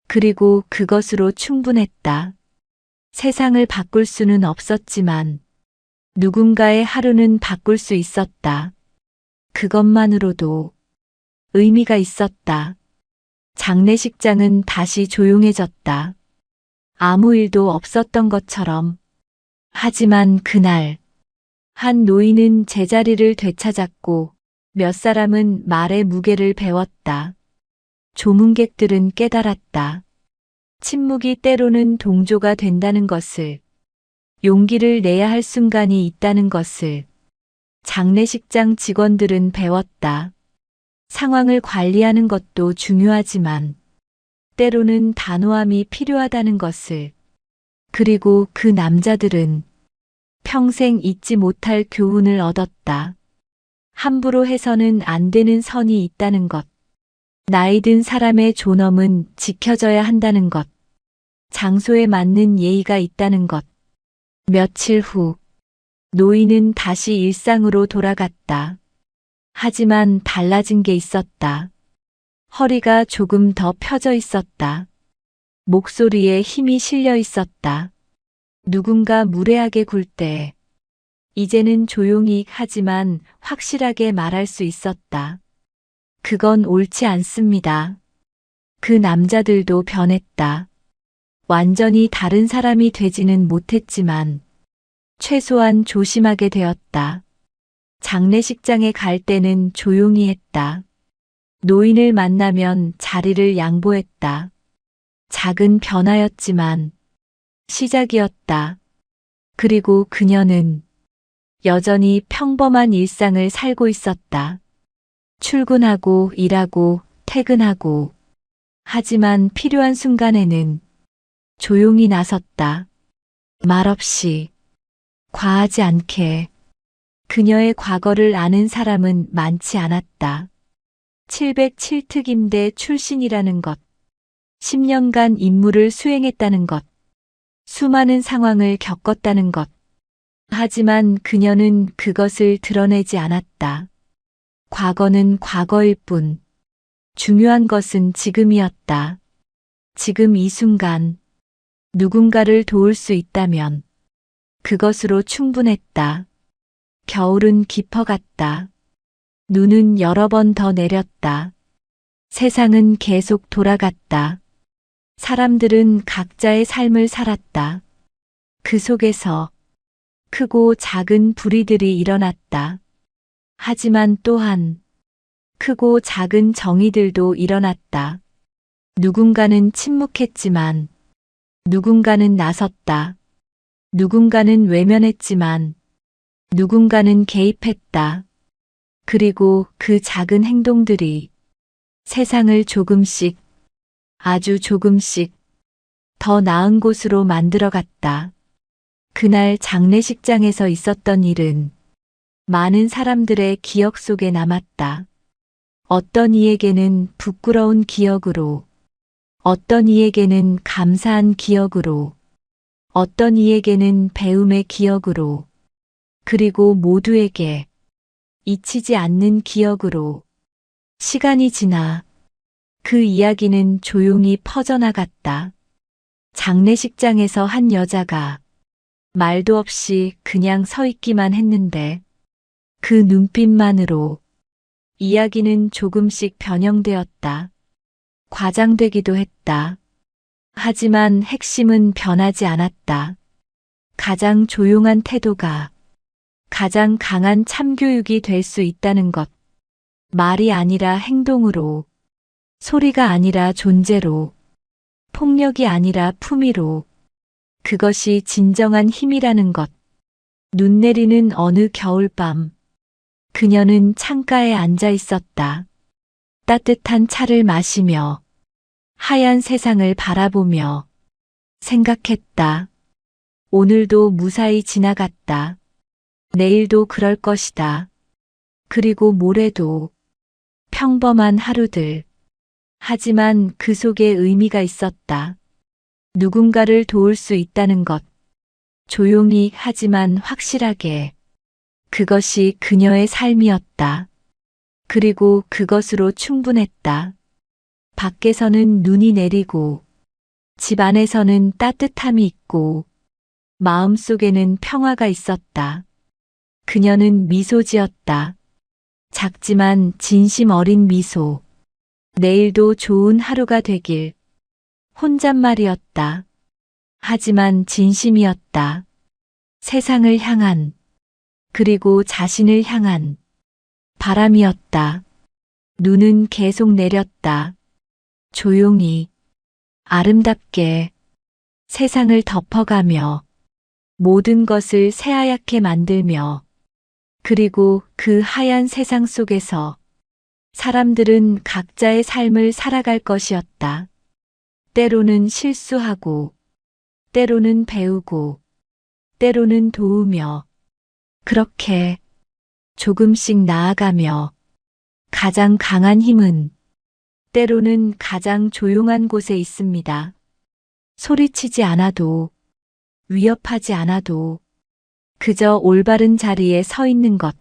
그리고 그것으로 충분했다. 세상을 바꿀 수는 없었지만 누군가의 하루는 바꿀 수 있었다. 그것만으로도 의미가 있었다. 장례식장은 다시 조용해졌다. 아무 일도 없었던 것처럼. 하지만 그날 한 노인은 제자리를 되찾았고 몇 사람은 말의 무게를 배웠다. 조문객들은 깨달았다. 침묵이 때로는 동조가 된다는 것을, 용기를 내야 할 순간이 있다는 것을. 장례식장 직원들은 배웠다. 상황을 관리하는 것도 중요하지만 때로는 단호함이 필요하다는 것을. 그리고 그 남자들은 평생 잊지 못할 교훈을 얻었다. 함부로 해서는 안 되는 선이 있다는 것. 나이 든 사람의 존엄은 지켜져야 한다는 것. 장소에 맞는 예의가 있다는 것. 며칠 후, 노인은 다시 일상으로 돌아갔다. 하지만 달라진 게 있었다. 허리가 조금 더 펴져 있었다. 목소리에 힘이 실려 있었다. 누군가 무례하게 굴 때, 이제는 조용히 하지만 확실하게 말할 수 있었다. 그건 옳지 않습니다. 그 남자들도 변했다. 완전히 다른 사람이 되지는 못했지만 최소한 조심하게 되었다. 장례식장에 갈 때는 조용히 했다. 노인을 만나면 자리를 양보했다. 작은 변화였지만 시작이었다. 그리고 그녀는 여전히 평범한 일상을 살고 있었다. 출근하고 일하고 퇴근하고. 하지만 필요한 순간에는 조용히 나섰다. 말없이, 과하지 않게. 그녀의 과거를 아는 사람은 많지 않았다. 707특임대 출신이라는 것, 10년간 임무를 수행했다는 것, 수많은 상황을 겪었다는 것. 하지만 그녀는 그것을 드러내지 않았다. 과거는 과거일 뿐. 중요한 것은 지금이었다. 지금 이 순간, 누군가를 도울 수 있다면 그것으로 충분했다. 겨울은 깊어갔다. 눈은 여러 번 더 내렸다. 세상은 계속 돌아갔다. 사람들은 각자의 삶을 살았다. 그 속에서 크고 작은 불의들이 일어났다. 하지만 또한 크고 작은 정의들도 일어났다. 누군가는 침묵했지만 누군가는 나섰다. 누군가는 외면했지만 누군가는 개입했다. 그리고 그 작은 행동들이 세상을 조금씩, 아주 조금씩 더 나은 곳으로 만들어갔다. 그날 장례식장에서 있었던 일은 많은 사람들의 기억 속에 남았다. 어떤 이에게는 부끄러운 기억으로, 어떤 이에게는 감사한 기억으로, 어떤 이에게는 배움의 기억으로, 그리고 모두에게 잊히지 않는 기억으로. 시간이 지나 그 이야기는 조용히 퍼져나갔다. 장례식장에서 한 여자가 말도 없이 그냥 서 있기만 했는데 그 눈빛만으로 이야기는 조금씩 변형되었다. 과장되기도 했다. 하지만 핵심은 변하지 않았다. 가장 조용한 태도가 가장 강한 참교육이 될 수 있다는 것. 말이 아니라 행동으로, 소리가 아니라 존재로, 폭력이 아니라 품위로. 그것이 진정한 힘이라는 것. 눈 내리는 어느 겨울밤, 그녀는 창가에 앉아 있었다. 따뜻한 차를 마시며 하얀 세상을 바라보며 생각했다. 오늘도 무사히 지나갔다. 내일도 그럴 것이다. 그리고 모레도. 평범한 하루들. 하지만 그 속에 의미가 있었다. 누군가를 도울 수 있다는 것. 조용히 하지만 확실하게. 그것이 그녀의 삶이었다. 그리고 그것으로 충분했다. 밖에서는 눈이 내리고, 집 안에서는 따뜻함이 있고, 마음속에는 평화가 있었다. 그녀는 미소 지었다. 작지만 진심 어린 미소. 내일도 좋은 하루가 되길. 혼잣말이었다. 하지만 진심이었다. 세상을 향한, 그리고 자신을 향한 바람이었다. 눈은 계속 내렸다. 조용히, 아름답게 세상을 덮어가며 모든 것을 새하얗게 만들며. 그리고 그 하얀 세상 속에서 사람들은 각자의 삶을 살아갈 것이었다. 때로는 실수하고, 때로는 배우고, 때로는 도우며, 그렇게 조금씩 나아가며. 가장 강한 힘은 때로는 가장 조용한 곳에 있습니다. 소리치지 않아도, 위협하지 않아도, 그저 올바른 자리에 서 있는 것.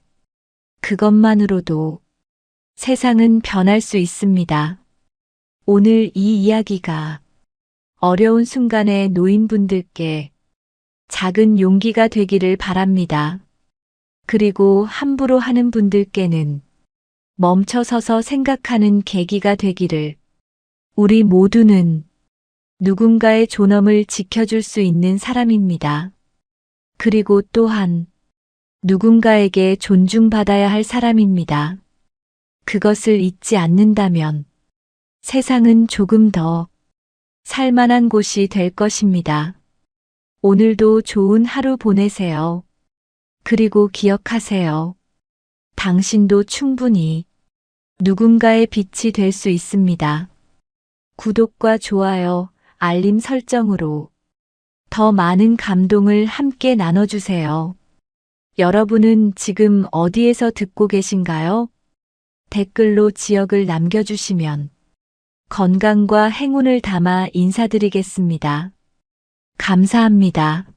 그것만으로도 세상은 변할 수 있습니다. 오늘 이 이야기가 어려운 순간에 놓인 분들께 작은 용기가 되기를 바랍니다. 그리고 함부로 하는 분들께는 멈춰서서 생각하는 계기가 되기를. 우리 모두는 누군가의 존엄을 지켜줄 수 있는 사람입니다. 그리고 또한 누군가에게 존중받아야 할 사람입니다. 그것을 잊지 않는다면 세상은 조금 더 살만한 곳이 될 것입니다. 오늘도 좋은 하루 보내세요. 그리고 기억하세요. 당신도 충분히 누군가의 빛이 될 수 있습니다. 구독과 좋아요, 알림 설정으로 더 많은 감동을 함께 나눠주세요. 여러분은 지금 어디에서 듣고 계신가요? 댓글로 지역을 남겨주시면 건강과 행운을 담아 인사드리겠습니다. 감사합니다.